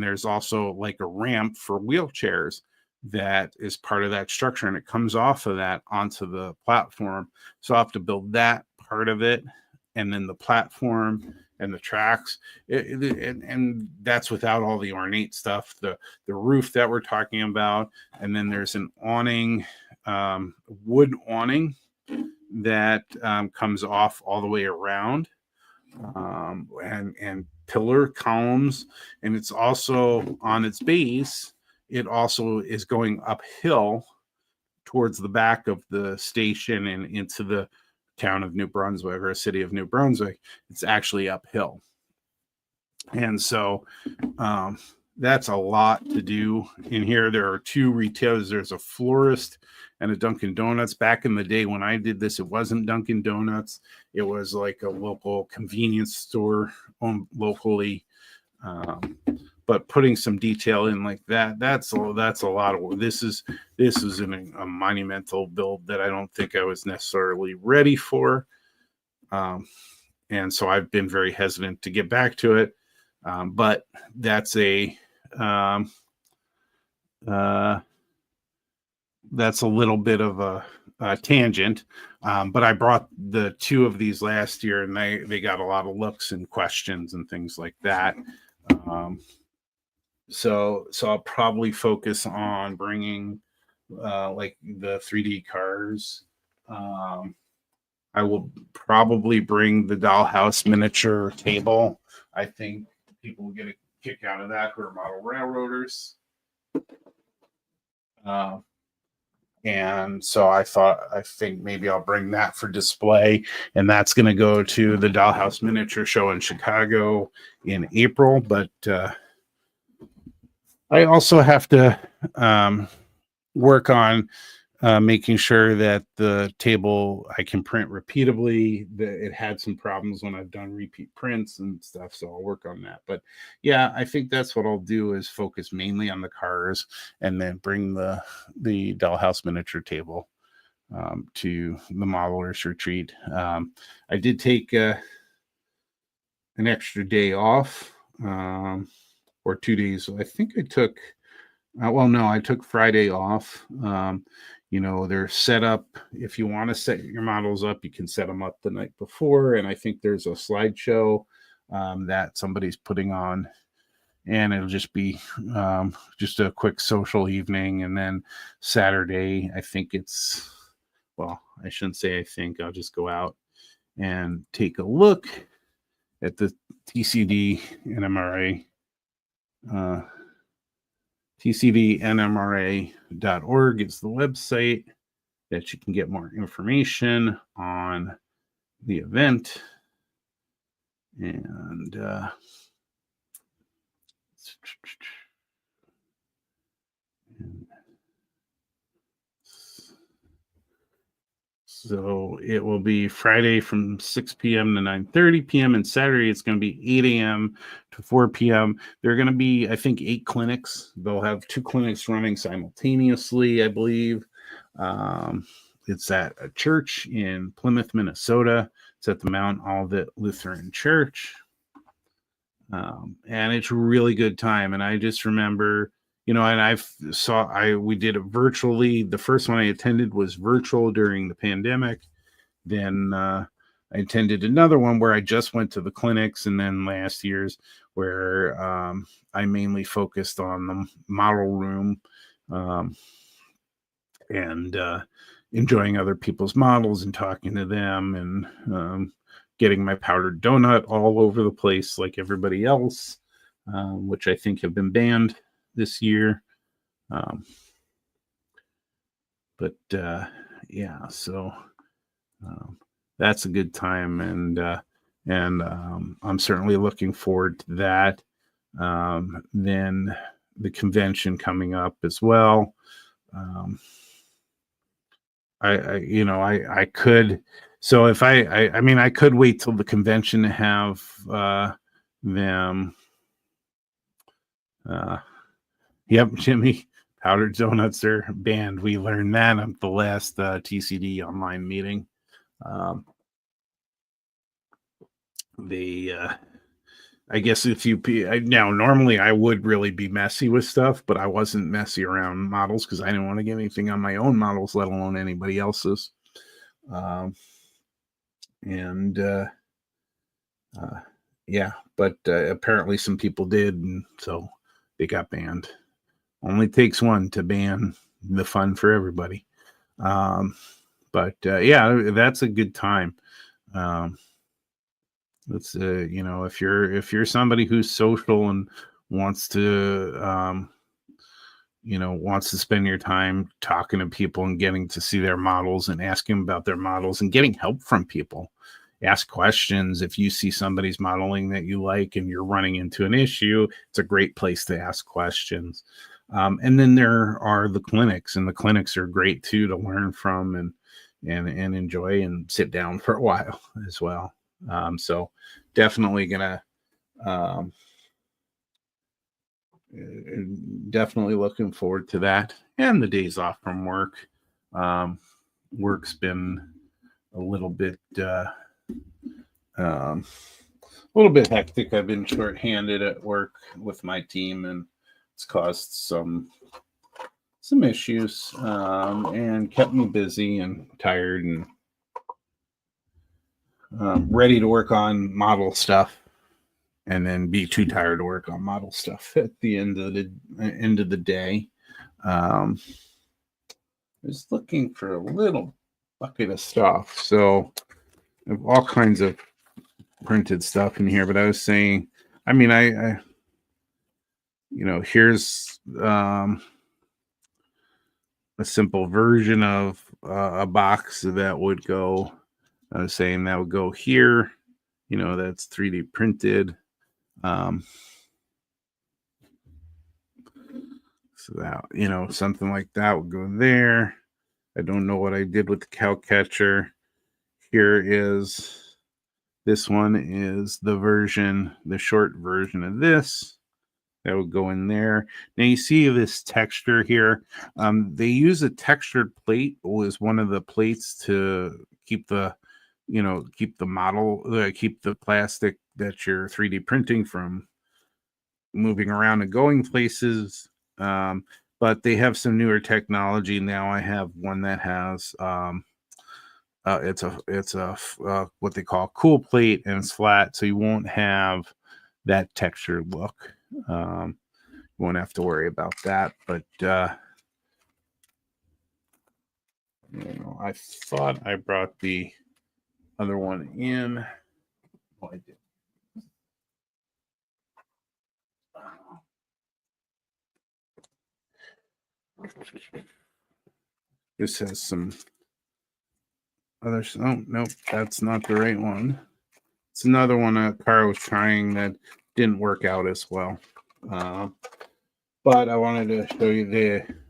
there's also like a ramp for wheelchairs that is part of that structure, and it comes off of that onto the platform. So I have to build that part of it, and then the platform and the tracks, and that's without all the ornate stuff, the roof that we're talking about. And then there's an awning, wood awning that comes off all the way around, and pillar columns, and it's also on its base. It also is going uphill towards the back of the station and into the town of New Brunswick, or city of New Brunswick. It's actually uphill. And so that's a lot to do in here. There are 2 retailers. There's a florist and a Dunkin' Donuts. Back in the day when I did this, it wasn't Dunkin' Donuts. It was like a local convenience store owned locally. But putting some detail in like that's a lot of work. This is a monumental build that I don't think I was necessarily ready for. And so I've been very hesitant to get back to it. But that's a little bit of a tangent. But I brought the 2 of these last year, and they got a lot of looks and questions and things like that. So I'll probably focus on bringing like the 3D cars. I will probably bring the dollhouse miniature table. I think people will get a kick out of that who are model railroaders. And so I think maybe I'll bring that for display, and that's going to go to the Dollhouse Miniature Show in Chicago in April. But I also have to work on making sure that the table I can print repeatably. It had some problems when I've done repeat prints and stuff, so I'll work on that. But yeah, I think that's what I'll do, is focus mainly on the cars, and then bring the Dollhouse Miniature table to the Modelers Retreat. I did take an extra day off, or 2 days. I think I took I took Friday off. They're set up. If you want to set your models up, you can set them up the night before. And I think there's a slideshow that somebody's putting on, and it'll just be just a quick social evening. And then Saturday, I think I shouldn't say I think, I'll just go out and take a look at the TCD NMRA. TCDNMRA.org is the website that you can get more information on the event. And so it will be Friday from 6 p.m. to 9:30 p.m. and Saturday it's going to be 8 a.m. to 4 p.m. There are going to be, I think, 8 clinics. They'll have 2 clinics running simultaneously, I believe. It's at a church in Plymouth, Minnesota. It's at the Mount Olivet Lutheran Church. And it's a really good time. And I just remember, and we did it virtually. The first one I attended was virtual during the pandemic. Then I attended another one where I just went to the clinics, and then last year's where I mainly focused on the model room and enjoying other people's models and talking to them, and getting my powdered donut all over the place like everybody else. which I think have been banned this year. But yeah, so um, that's a good time, and I'm certainly looking forward to that. Then the convention coming up as well. Um, I could, so if I mean, I could wait till the convention to have them. Uh, yep, Jimmy, powdered donuts are banned. We learned that at the last TCD online meeting. They I guess if you now normally I would really be messy with stuff, but I wasn't messy around models because I didn't want to get anything on my own models, let alone anybody else's. And uh, yeah, but apparently some people did, and so they got banned. Only takes one to ban the fun for everybody. But yeah, that's a good time. It's if you're somebody who's social and wants to wants to spend your time talking to people and getting to see their models and asking about their models and getting help from people. Ask questions. If you see somebody's modeling that you like and you're running into an issue, it's a great place to ask questions. And then there are the clinics, and the clinics are great too to learn from and enjoy and sit down for a while as well. So definitely gonna definitely looking forward to that, and the days off from work. Work's been a little bit hectic. I've been short-handed at work with my team, and it's caused some issues, and kept me busy and tired and ready to work on model stuff, and then be too tired to work on model stuff at the end of the day. I was looking for a little bucket of stuff, so I have all kinds of printed stuff in here. But I was saying, I mean, I here's a simple version of a box that would go. I was saying that would go here. That's 3D printed. So that, something like that would go there. I don't know what I did with the cow catcher. Here is, this one is the short version of this. That would go in there. Now you see this texture here. They use a textured plate, was one of the plates to keep the model, keep the plastic that you're 3D printing from moving around and going places. But they have some newer technology now. I have one that has it's a what they call cool plate, and it's flat, so you won't have that textured look. You won't have to worry about that. But I thought I brought the other one in. Oh, I did. This has some other. Oh, nope, that's not the right one. It's another one Cara was trying that didn't work out as well. But I wanted to show you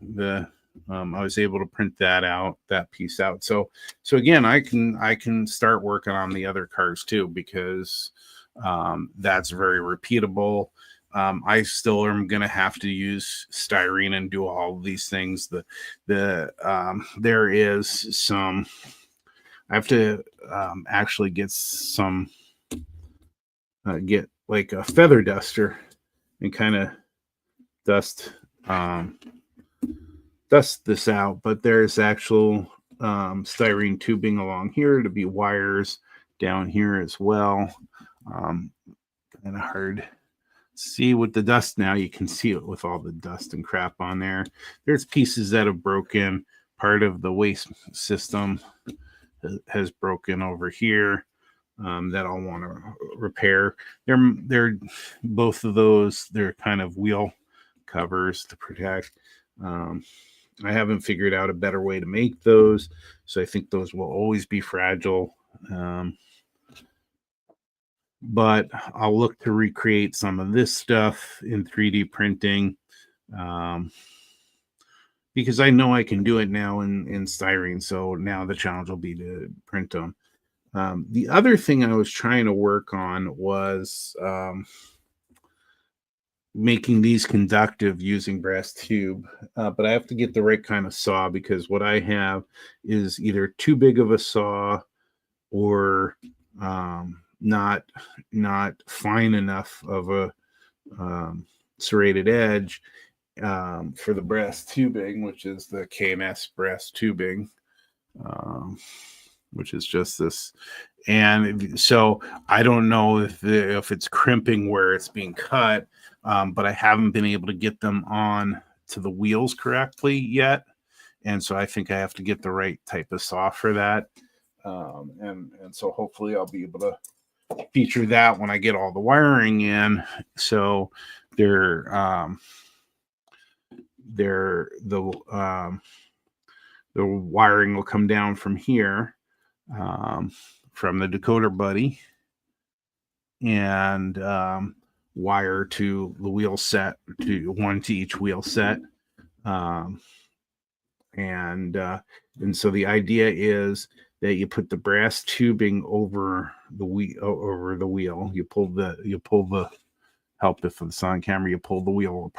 the I was able to print that piece out. So again, I can start working on the other cars too, because that's very repeatable. I still am going to have to use styrene and do all of these things. There is some, I have to actually get some, get like a feather duster and kind of dust this out. But there's actual styrene tubing along here to be wires down here as well. Kind of hard to see with the dust now. You can see it with all the dust and crap on there. There's pieces that have broken. Part of the waste system has broken over here. that I'll want to repair. They're both of those. They're kind of wheel covers to protect. Um, I haven't figured out a better way to make those, so I think those will always be fragile. But I'll look to recreate some of this stuff in 3D printing, um, because I know I can do it now in styrene. So now the challenge will be to print them. The other thing I was trying to work on was making these conductive using brass tube, but I have to get the right kind of saw, because what I have is either too big of a saw or not fine enough of a serrated edge for the brass tubing, which is the K&S brass tubing, which is just this. And so I don't know if it's crimping where it's being cut, but I haven't been able to get them on to the wheels correctly yet. And so I think I have to get the right type of saw for that. And so hopefully I'll be able to feature that when I get all the wiring in. So the wiring will come down from here, from the decoder buddy, and wire to the wheel set, to one to each wheel set. And so the idea is that you put the brass tubing over the wheel. You pull the help if the sun camera. You pull the wheels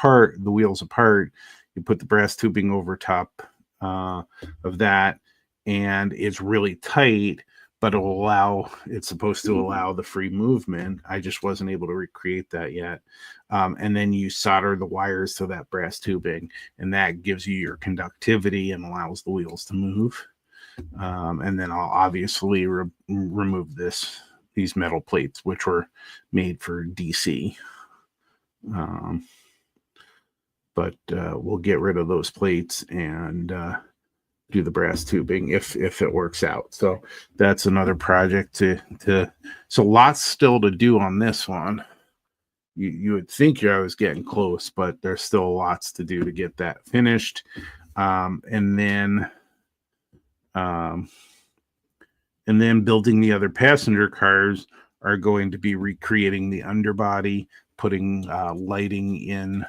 apart. You put the brass tubing over top of that, and it's really tight, but it's supposed to allow the free movement. I just wasn't able to recreate that yet. And then you solder the wires to that brass tubing, and that gives you your conductivity and allows the wheels to move. And then I'll obviously remove these metal plates, which were made for DC. But we'll get rid of those plates and do the brass tubing if it works out. So that's another project so lots still to do on this one. You would think I was getting close, but there's still lots to do to get that finished. And then building the other passenger cars are going to be recreating the underbody, putting lighting in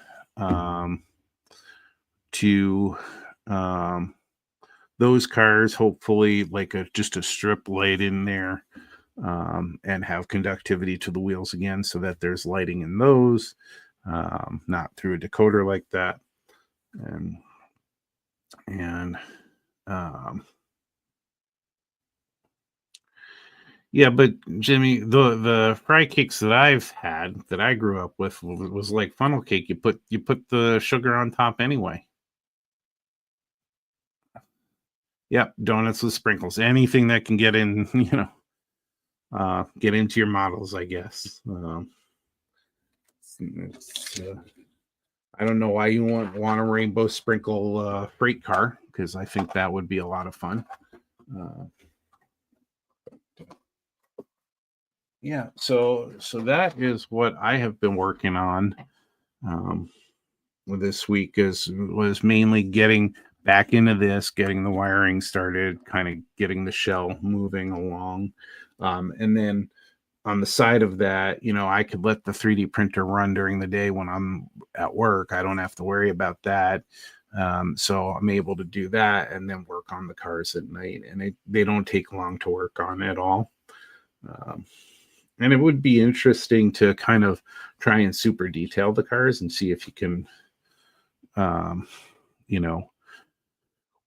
to those cars, hopefully like just a strip light in there, and have conductivity to the wheels again, so that there's lighting in those, not through a decoder like that. Yeah, but Jimmy, the fry cakes that I've had that I grew up with was like funnel cake. You put the sugar on top anyway. Yep, donuts with sprinkles. Anything that can get in, get into your models, I guess. I don't know why you want a rainbow sprinkle freight car, because I think that would be a lot of fun. Yeah, so that is what I have been working on this week. Was mainly getting back into this, getting the wiring started, kind of getting the shell moving along, and then on the side of that, I could let the 3D printer run during the day when I'm at work. I don't have to worry about that. So I'm able to do that and then work on the cars at night, and they don't take long to work on at all. And it would be interesting to kind of try and super detail the cars and see if you can,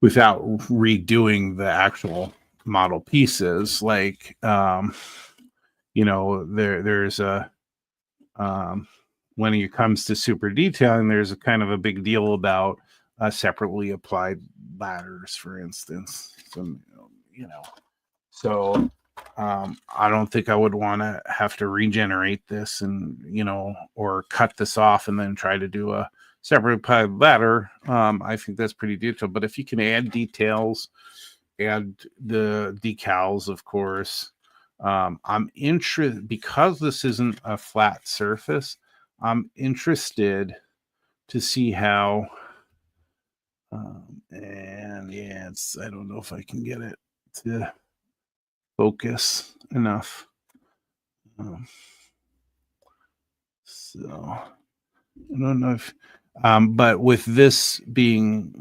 without redoing the actual model pieces, like, there's a, when it comes to super detailing, there's a kind of a big deal about separately applied ladders, for instance. So I don't think I would want to have to regenerate this and, or cut this off and then try to do a separate applied ladder. I think that's pretty detailed. But if you can add details, add the decals, of course, I'm interested because this isn't a flat surface. I'm interested to see how, and yeah, I don't know if I can get it to focus enough. Um, so I don't know if, but with this being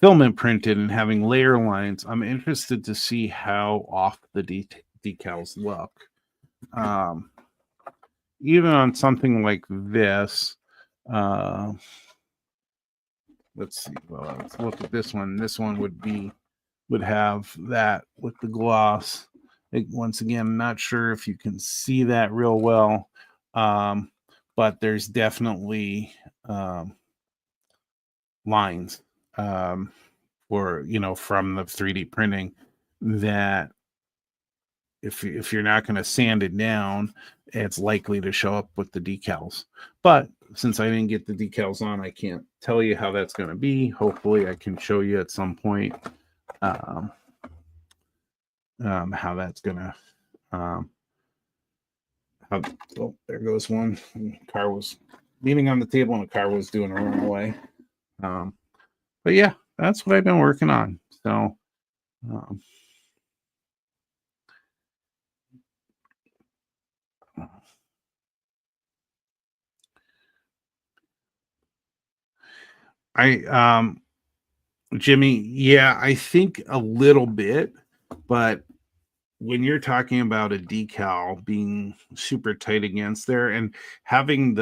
filament printed and having layer lines, I'm interested to see how off the decals look. Um, Even on something like this, uh, let's see. Well, let's look at this one. This one would have that with the gloss. Once again, I'm not sure if you can see that real well, but there's definitely lines or from the 3D printing that if you're not going to sand it down, it's likely to show up with the decals. But since I didn't get the decals on, I can't tell you how that's going to be. Hopefully I can show you at some point um, how that's going to oh, there goes one. Car was leaning on the table and the car was doing a runaway. But yeah, that's what I've been working on. So um, I Jimmy, yeah, I think a little bit, but when you're talking about a decal being super tight against there and having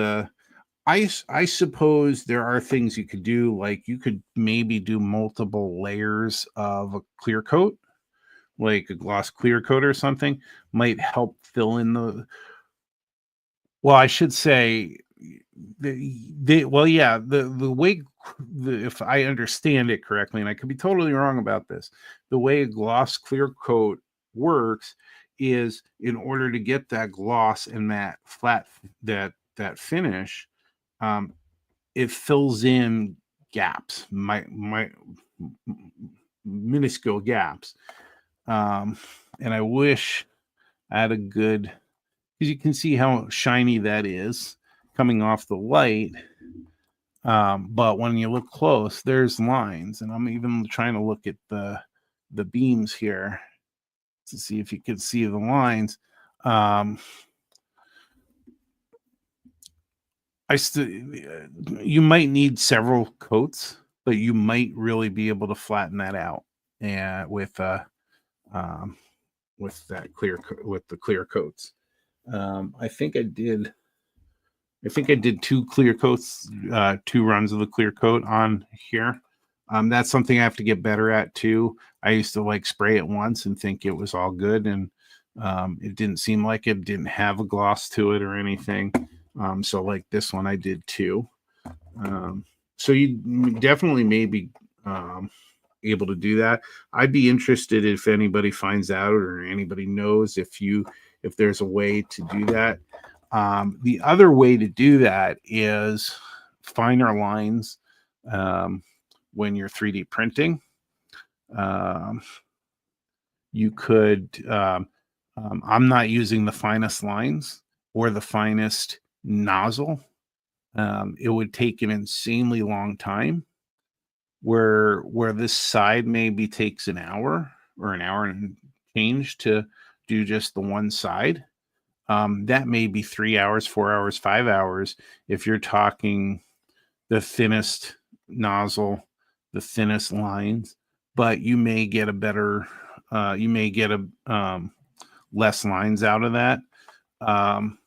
I suppose there are things you could do, like you could maybe do multiple layers of a clear coat, like a gloss clear coat or something, might help fill in well, I should say well, yeah, the way if I understand it correctly, and I could be totally wrong about this, the way a gloss clear coat works is in order to get that gloss and that flat that finish, um, it fills in gaps, my minuscule gaps, and I wish I had a good because you can see how shiny that is coming off the light. But when you look close, there's lines, and I'm even trying to look at the beams here to see if you could see the lines. Um, you might need several coats, but you might really be able to flatten that out, and um, with that with the clear coats. I think I did. I think I did two clear coats, two runs of the clear coat on here. That's something I have to get better at too. I used to like spray it once and think it was all good, and it didn't seem like it didn't have a gloss to it or anything. So like this one, I did two. So you definitely may be able to do that. I'd be interested if anybody finds out or anybody knows if there's a way to do that. The other way to do that is finer lines when you're 3D printing. Um, you could, I'm not using the finest lines or the finest nozzle. It would take an insanely long time where this side maybe takes an hour or an hour and change to do just the one side. That may be 3 hours, 4 hours, 5 hours if you're talking the thinnest nozzle, the thinnest lines, but you may get a better, you may get a less lines out of that um,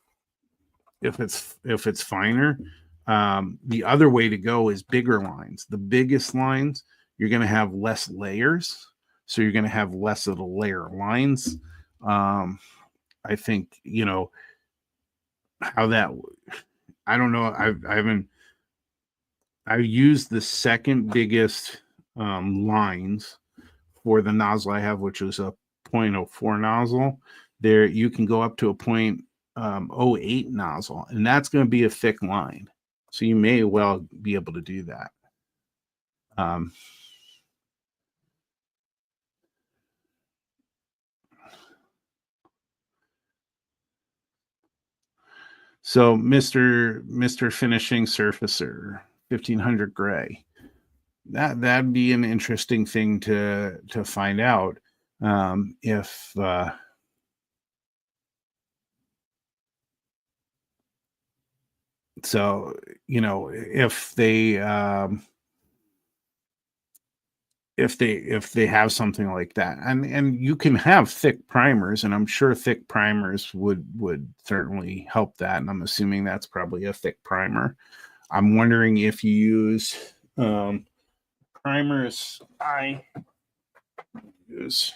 if it's finer. The other way to go is bigger lines. The biggest lines, you're going to have less layers, so you're going to have less of the layer lines. I think how that I don't know. I haven't. I used the second biggest lines for the nozzle I have, which is a .04 nozzle. There, you can go up to a .08 nozzle, and that's going to be a thick line. So you may well be able to do that. Um, So Mr. Finishing Surfacer, 1500 gray. That'd be an interesting thing to find out. If so, if they have something like that, and you can have thick primers, and I'm sure thick primers would certainly help that, and I'm assuming that's probably a thick primer. I'm wondering if you use primers I use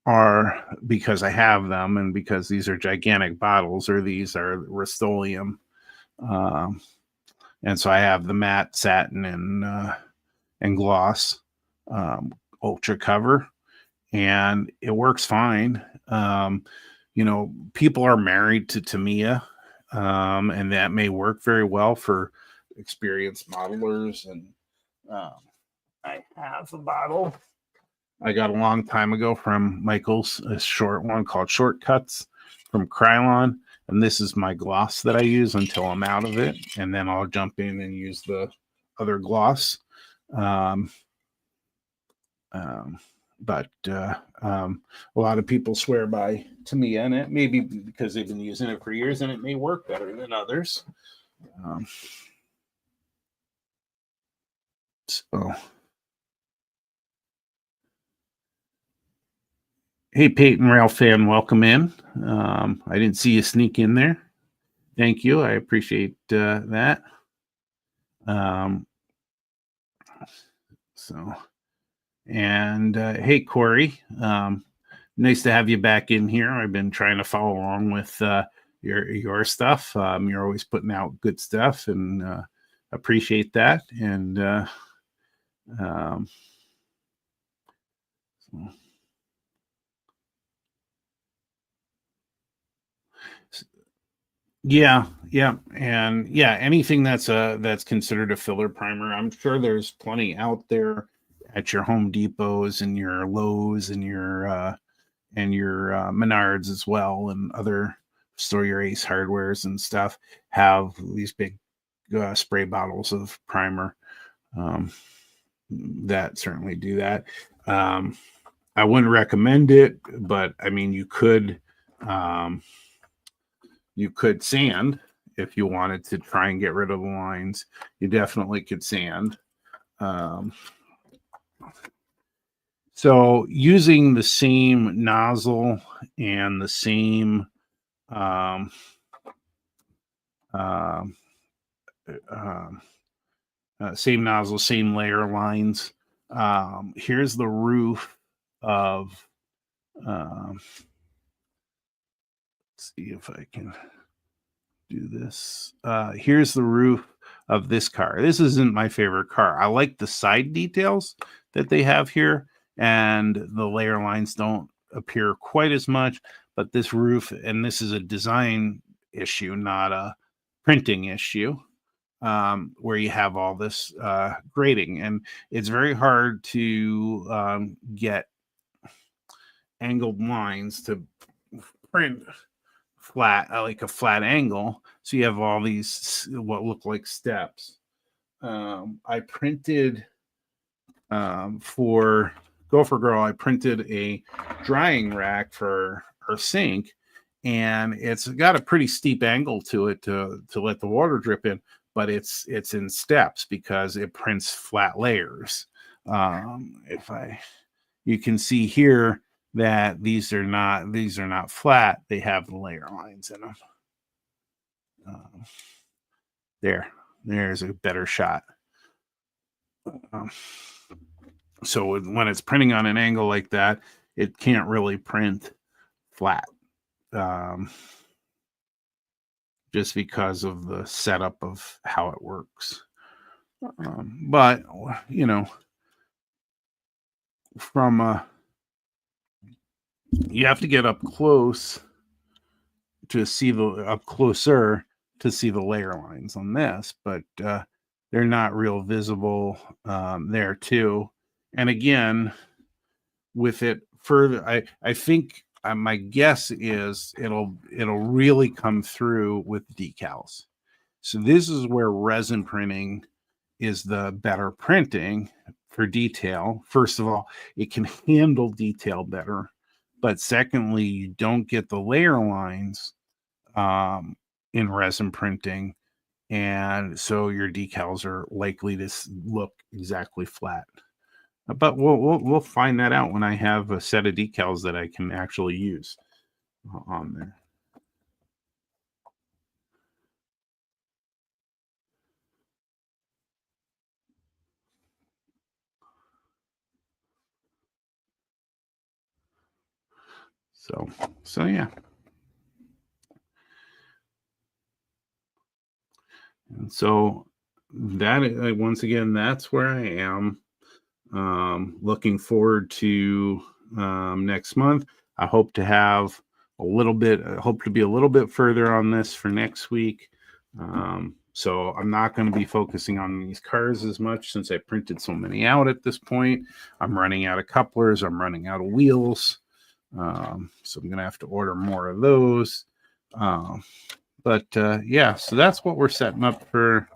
are, because I have them and because these are gigantic bottles, or these are Rust-Oleum, um, and so I have the matte, satin, and gloss, ultra cover, and it works fine. People are married to Tamiya, and that may work very well for experienced modelers. And um, I have a bottle I got a long time ago from Michael's, a short one called Shortcuts from Krylon. And this is my gloss that I use until I'm out of it. And then I'll jump in and use the other gloss. Um, um, but a lot of people swear by Tamiya, and it may be because they've been using it for years, and it may work better than others. So, hey, Peyton Rail fan, welcome in. I didn't see you sneak in there. Thank you. I appreciate that. And hey, Corey, nice to have you back in here. I've been trying to follow along with your stuff. You're always putting out good stuff, and appreciate that. And yeah, and yeah, anything that's considered a filler primer. I'm sure there's plenty out there at your Home Depots and your Lowe's and your Menards as well, and other store your Ace Hardwares and stuff have these big spray bottles of primer that certainly do that. I wouldn't recommend it, but I mean, you could sand if you wanted to try and get rid of the lines. You definitely could sand. So using the same nozzle and the same same nozzle, same layer lines. Here's the roof of. Let's see if I can do this. Here's the roof of this car. This isn't my favorite car. I like the side details that they have here, and the layer lines don't appear quite as much. But this roof, and this is a design issue, not a printing issue, where you have all this grading, and it's very hard to get angled lines to print flat, like a flat angle. So you have all these what look like steps. I printed for Gopher Girl. I printed a drying rack for her sink, and it's got a pretty steep angle to it to let the water drip in, but it's in steps because it prints flat layers. You can see here that these are not flat. They have the layer lines in them. There's a better shot. So when it's printing on an angle like that, it can't really print flat, just because of the setup of how it works. But you have to get up closer to see the layer lines on this, but they're not real visible there too. And again, with it further, I think my guess is it'll really come through with decals. So this is where resin printing is the better printing for detail. First of all, it can handle detail better, but secondly, you don't get the layer lines in resin printing, and so your decals are likely to look exactly flat. But we'll find that out when I have a set of decals that I can actually use on there. So yeah. And so that once again, that's where I am. Looking forward to next month. I hope to have a little bit. I hope to be a little bit further on this for next week. So I'm not going to be focusing on these cars as much since I printed so many out at this point. I'm running out of couplers. I'm running out of wheels. So I'm going to have to order more of those. But yeah, so that's what we're setting up for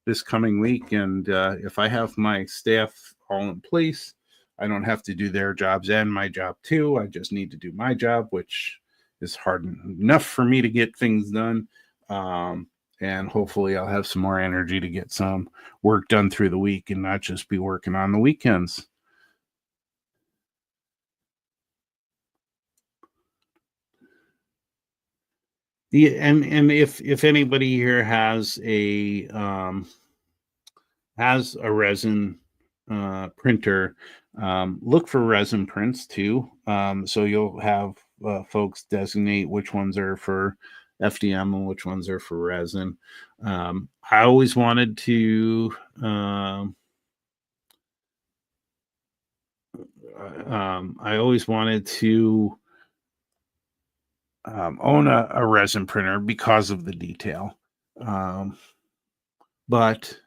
this coming week. And if I have my staff all in place, I don't have to do their jobs and my job too. I just need to do my job, which is hard enough for me to get things done. And hopefully I'll have some more energy to get some work done through the week and not just be working on the weekends. Yeah, and if anybody here has a resin printer, look for resin prints too. So you'll have folks designate which ones are for FDM and which ones are for resin. I always wanted to own a resin printer because of the detail. But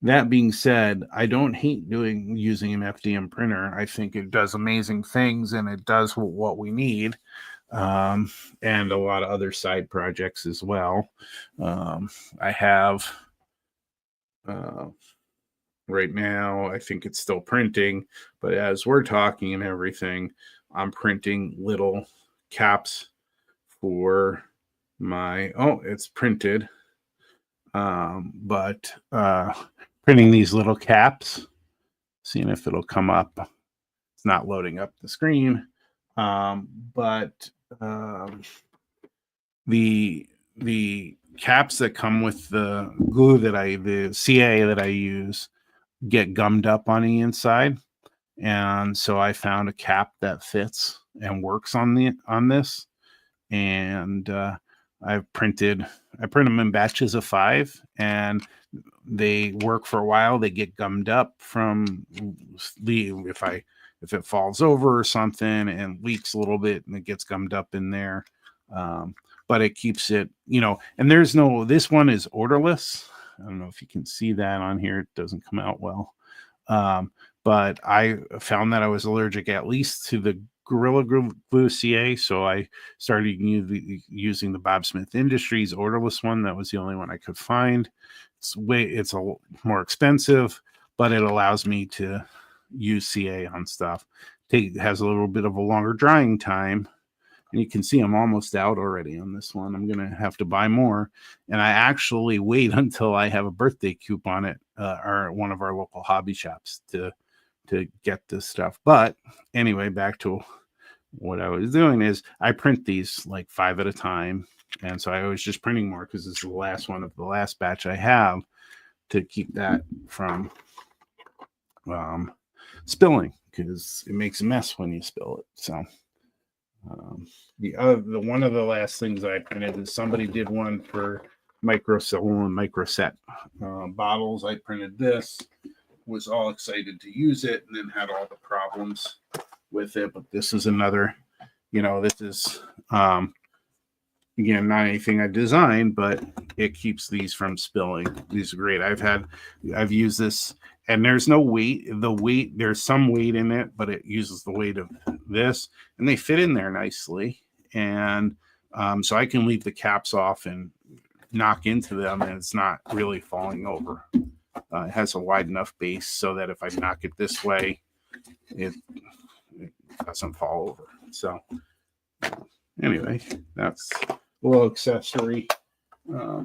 that being said, I don't hate using an FDM printer. I think it does amazing things and it does what we need, and a lot of other side projects as well. I have right now, I think it's still printing, but as we're talking and everything, I'm printing little caps for my, it's printed. But printing these little caps, seeing if it'll come up. It's not loading up the screen. But the caps that come with the glue the CA that I use get gummed up on the inside. And so I found a cap that fits and works on this. And I print them in batches of 5, and they work for a while. They get gummed up from if it falls over or something and leaks a little bit, and it gets gummed up in there. But it keeps it, and this one is orderless. I don't know if you can see that on here. It doesn't come out well. But I found that I was allergic at least to the Gorilla Glue CA, so I started using the Bob Smith Industries orderless one. That was the only one I could find. It's a more expensive, but it allows me to use CA on stuff. It has a little bit of a longer drying time, and you can see I'm almost out already on this one. I'm gonna have to buy more, and I actually wait until I have a birthday coupon at one of our local hobby shops to get this stuff. But anyway, back to what I was doing is I print these like 5 at a time. And so I was just printing more because this is the last one of the last batch I have to keep that from spilling, because it makes a mess when you spill it. So the one of the last things I printed is somebody did one for microcell and microset bottles. I printed this, was all excited to use it, and then had all the problems with it. But this is another, this is again, not anything I designed, but it keeps these from spilling. These are great. I've used this and there's no weight. The weight, there's some weight in it, but it uses the weight of this, and they fit in there nicely. And so I can leave the caps off and knock into them, and it's not really falling over. It has a wide enough base so that if I knock it this way, it doesn't fall over. So anyway, that's a little accessory.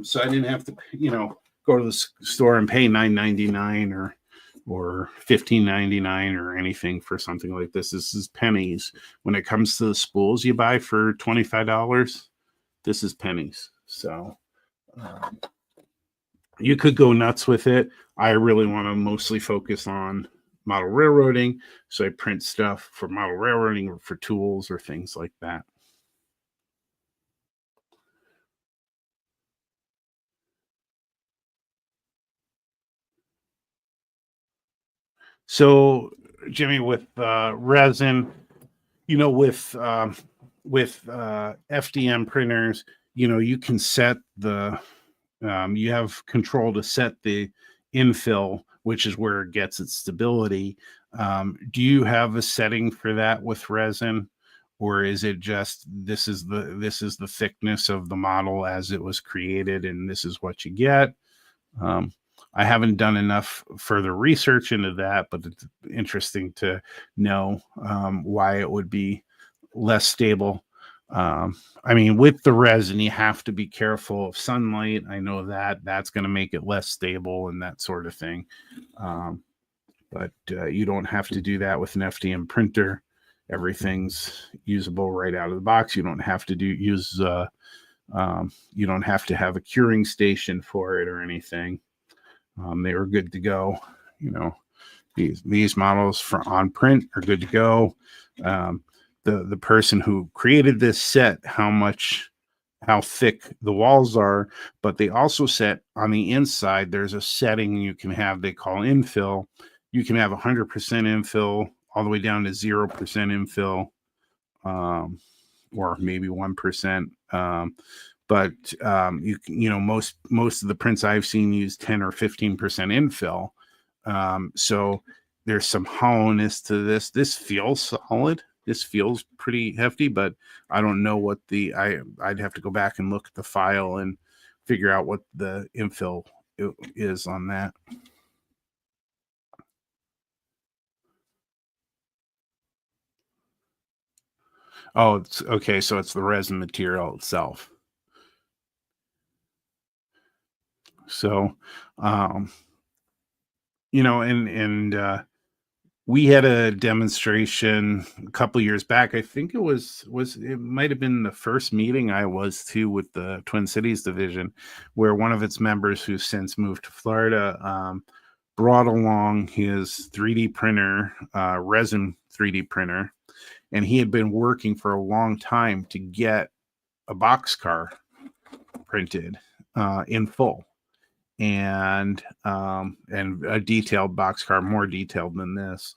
So I didn't have to, go to the store and pay $9.99 or $15.99 or anything for something like this. This is pennies. When it comes to the spools you buy for $25, this is pennies. So you could go nuts with it. I really want to mostly focus on model railroading. So I print stuff for model railroading or for tools or things like that. So, Jimmy, with resin, with FDM printers, you can set you have control to set the infill, which is where it gets its stability. Do you have a setting for that with resin, or is it just this is the thickness of the model as it was created, and this is what you get? I haven't done enough further research into that, but it's interesting to know why it would be less stable. I mean, with the resin, you have to be careful of sunlight. I know that that's going to make it less stable and that sort of thing. But you don't have to do that with an FDM printer. Everything's usable right out of the box. You don't have to you don't have to have a curing station for it or anything. They were good to go. These models for on print are good to go. The person who created this set how thick the walls are, but they also set on the inside. There's a setting you can have they call infill. You can have 100% infill all the way down to 0% infill, or maybe 1%. But most of the prints I've seen use 10 or 15% infill. So there's some hollowness to this. This feels solid. This feels pretty hefty, but I don't know what I'd have to go back and look at the file and figure out what the infill is on that. Oh, it's okay. So it's the resin material itself. So, we had a demonstration a couple years back. I think it might have been the first meeting I was to with the Twin Cities division, where one of its members, who's since moved to Florida, brought along his 3D printer, resin 3D printer, and he had been working for a long time to get a boxcar printed in full. And a detailed boxcar, more detailed than this.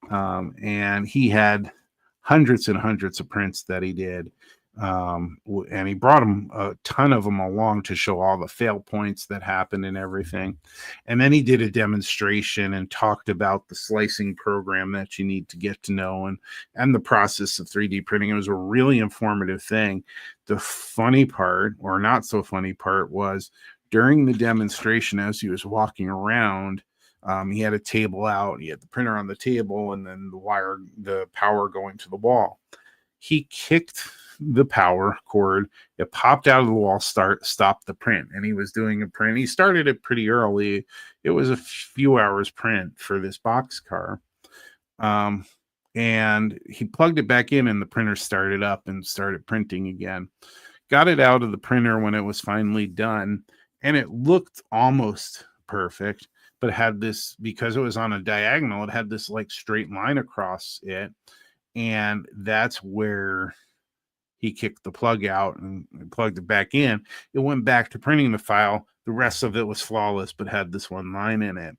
And he had hundreds and hundreds of prints that he did. And he brought a ton of them along to show all the fail points that happened and everything. And then he did a demonstration and talked about the slicing program that you need to get to know and the process of 3D printing. It was a really informative thing. The funny part, or not so funny part, was during the demonstration, as he was walking around, he had a table out. He had the printer on the table, and then the power going to the wall. He kicked the power cord. It popped out of the wall, stopped the print, and he was doing a print. He started it pretty early. It was a few hours print for this boxcar. And he plugged it back in, and the printer started up and started printing again. Got it out of the printer when it was finally done. And it looked almost perfect, but it had this, because it was on a diagonal, it had this like straight line across it. And that's where he kicked the plug out and plugged it back in. It went back to printing the file. The rest of it was flawless, but had this one line in it.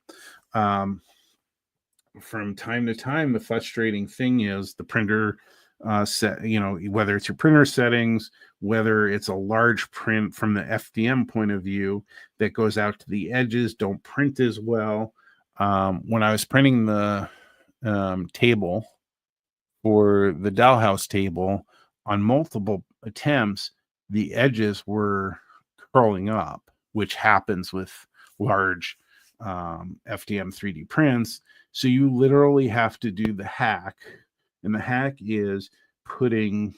From time to time, the frustrating thing is the printer whether it's your printer settings, whether it's a large print from the FDM point of view that goes out to the edges, don't print as well. when I was printing the table for the dollhouse table, on multiple attempts, the edges were curling up, which happens with large FDM 3D prints. So you literally have to do the hack, and the hack is putting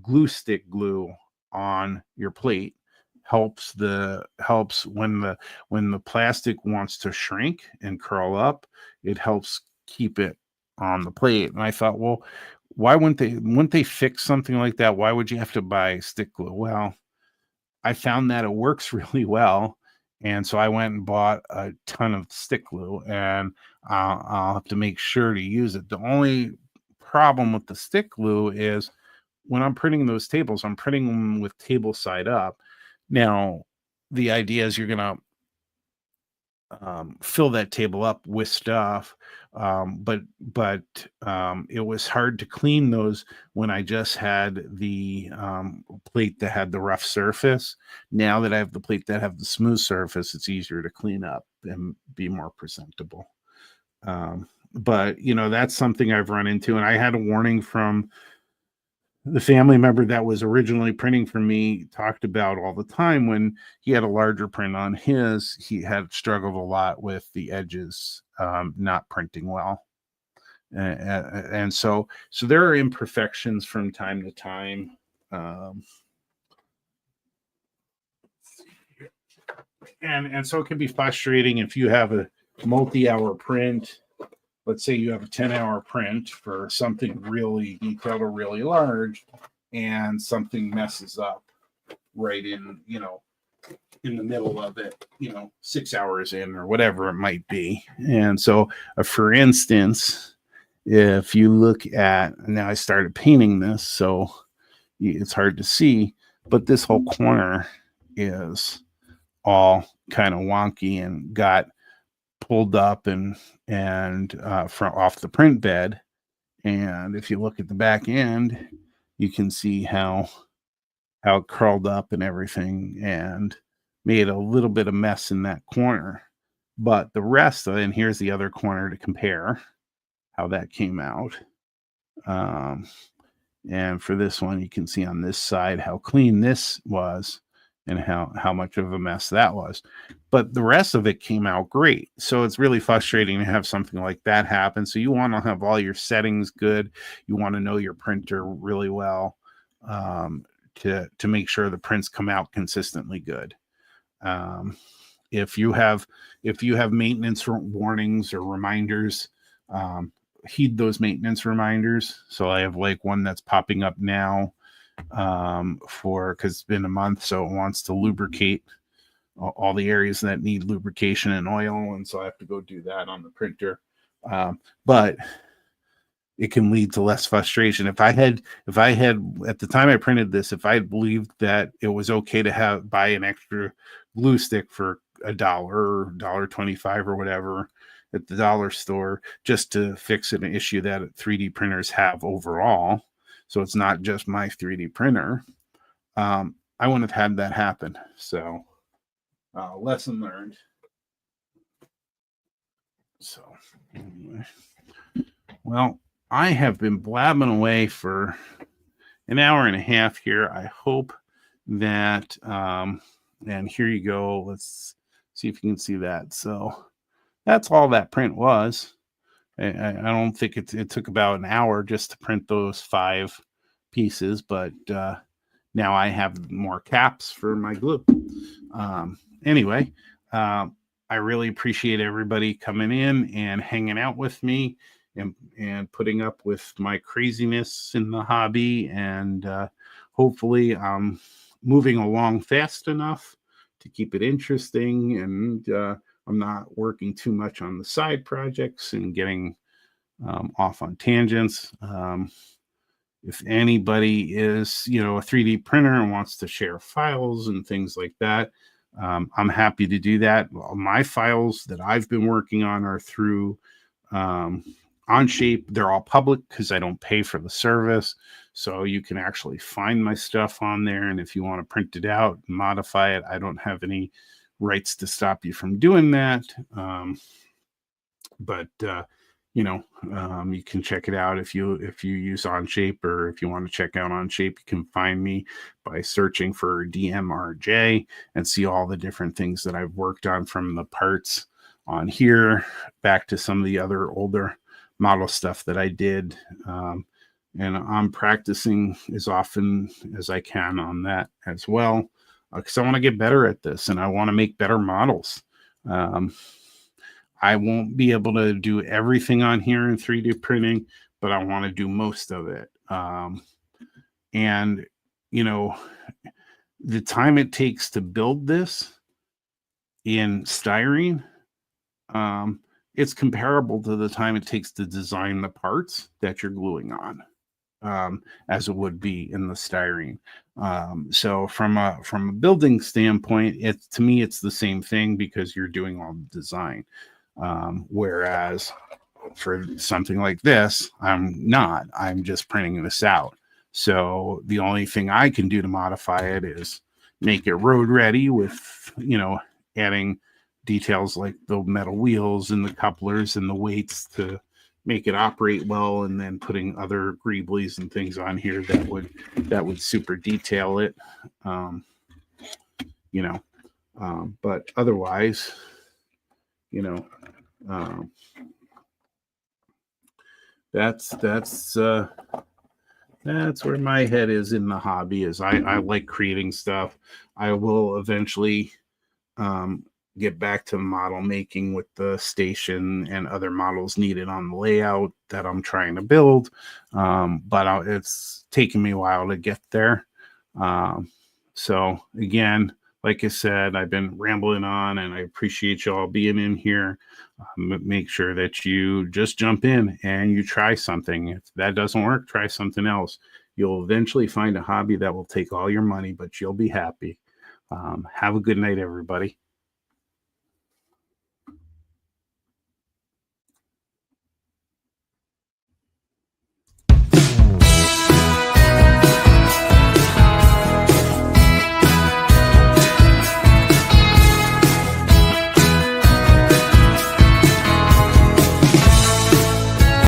glue stick glue on your plate. Helps when the plastic wants to shrink and curl up, it helps keep it on the plate. And I thought, well, wouldn't they fix something like that? Why would you have to buy stick glue? Well, I found that it works really well, and so I went and bought a ton of stick glue, and I'll have to make sure to use it. The only problem with the stick glue is when I'm printing those tables, I'm printing them with table side up. Now, the idea is you're gonna fill that table up with stuff. But it was hard to clean those when I just had the plate that had the rough surface. Now that I have the plate that have the smooth surface, it's easier to clean up and be more presentable. But that's something I've run into, and I had a warning from the family member that was originally printing for me. Talked about all the time when he had a larger print on his, he had struggled a lot with the edges not printing well. And so there are imperfections from time to time. Um, and so it can be frustrating if you have a multi-hour print. Let's say you have a 10-hour print for something really detailed or really large, and something messes up right in the middle of it, 6 hours in or whatever it might be. And so, for instance, if you look at, now I started painting this, so it's hard to see, but this whole corner is all kind of wonky and got pulled up and from off the print bed. And if you look at the back end, you can see how it curled up and everything, and made a little bit of mess in that corner. But the rest of it, and here's the other corner to compare how that came out. And for this one, you can see on this side how clean this was and how much of a mess that was. But the rest of it came out great. So it's really frustrating to have something like that happen. So you want to have all your settings good. You want to know your printer really well, to make sure the prints come out consistently good. If you have maintenance warnings or reminders, heed those maintenance reminders. So I have like one that's popping up now, because it's been a month, so it wants to lubricate all the areas that need lubrication and oil, and so I have to go do that on the printer. But it can lead to less frustration. If I had at the time I printed this, if I had believed that it was okay to buy an extra glue stick for $1 or $1.25 or whatever at the dollar store just to fix an issue that 3D printers have overall, so it's not just my 3D printer, I wouldn't have had that happen. So lesson learned. So anyway, well, I have been blabbing away for an hour and a half here. I hope that, and here you go. Let's see if you can see that. So that's all that print was. I don't think it took about an hour just to print those 5 pieces, but now I have more caps for my glue. Anyway, I really appreciate everybody coming in and hanging out with me and putting up with my craziness in the hobby. And hopefully I'm moving along fast enough to keep it interesting, and I'm not working too much on the side projects and getting off on tangents. If anybody is, a 3D printer and wants to share files and things like that, I'm happy to do that. My files that I've been working on are through Onshape. They're all public because I don't pay for the service. So you can actually find my stuff on there. And if you want to print it out and modify it, I don't have any rights to stop you from doing that. But you can check it out if you use Onshape, or if you want to check out Onshape, you can find me by searching for DMRJ and see all the different things that I've worked on, from the parts on here back to some of the other older model stuff that I did. And I'm practicing as often as I can on that as well, because I want to get better at this and I want to make better models. I won't be able to do everything on here in 3D printing, but I want to do most of it. And, the time it takes to build this in styrene, it's comparable to the time it takes to design the parts that you're gluing on, as it would be in the styrene. So from a building standpoint, to me, it's the same thing, because you're doing all the design. Whereas for something like this, I'm just printing this out. So the only thing I can do to modify it is make it road ready with, adding details like the metal wheels and the couplers and the weights to make it operate well, and then putting other greeblies and things on here that would super detail it. But otherwise, that's where my head is in the hobby. Is I like creating stuff. I will eventually get back to model making with the station and other models needed on the layout that I'm trying to build. But it's taken me a while to get there. So again, like I said, I've been rambling on, and I appreciate y'all being in here. Make sure that you just jump in and you try something. If that doesn't work, try something else. You'll eventually find a hobby that will take all your money, but you'll be happy. Have a good night, everybody.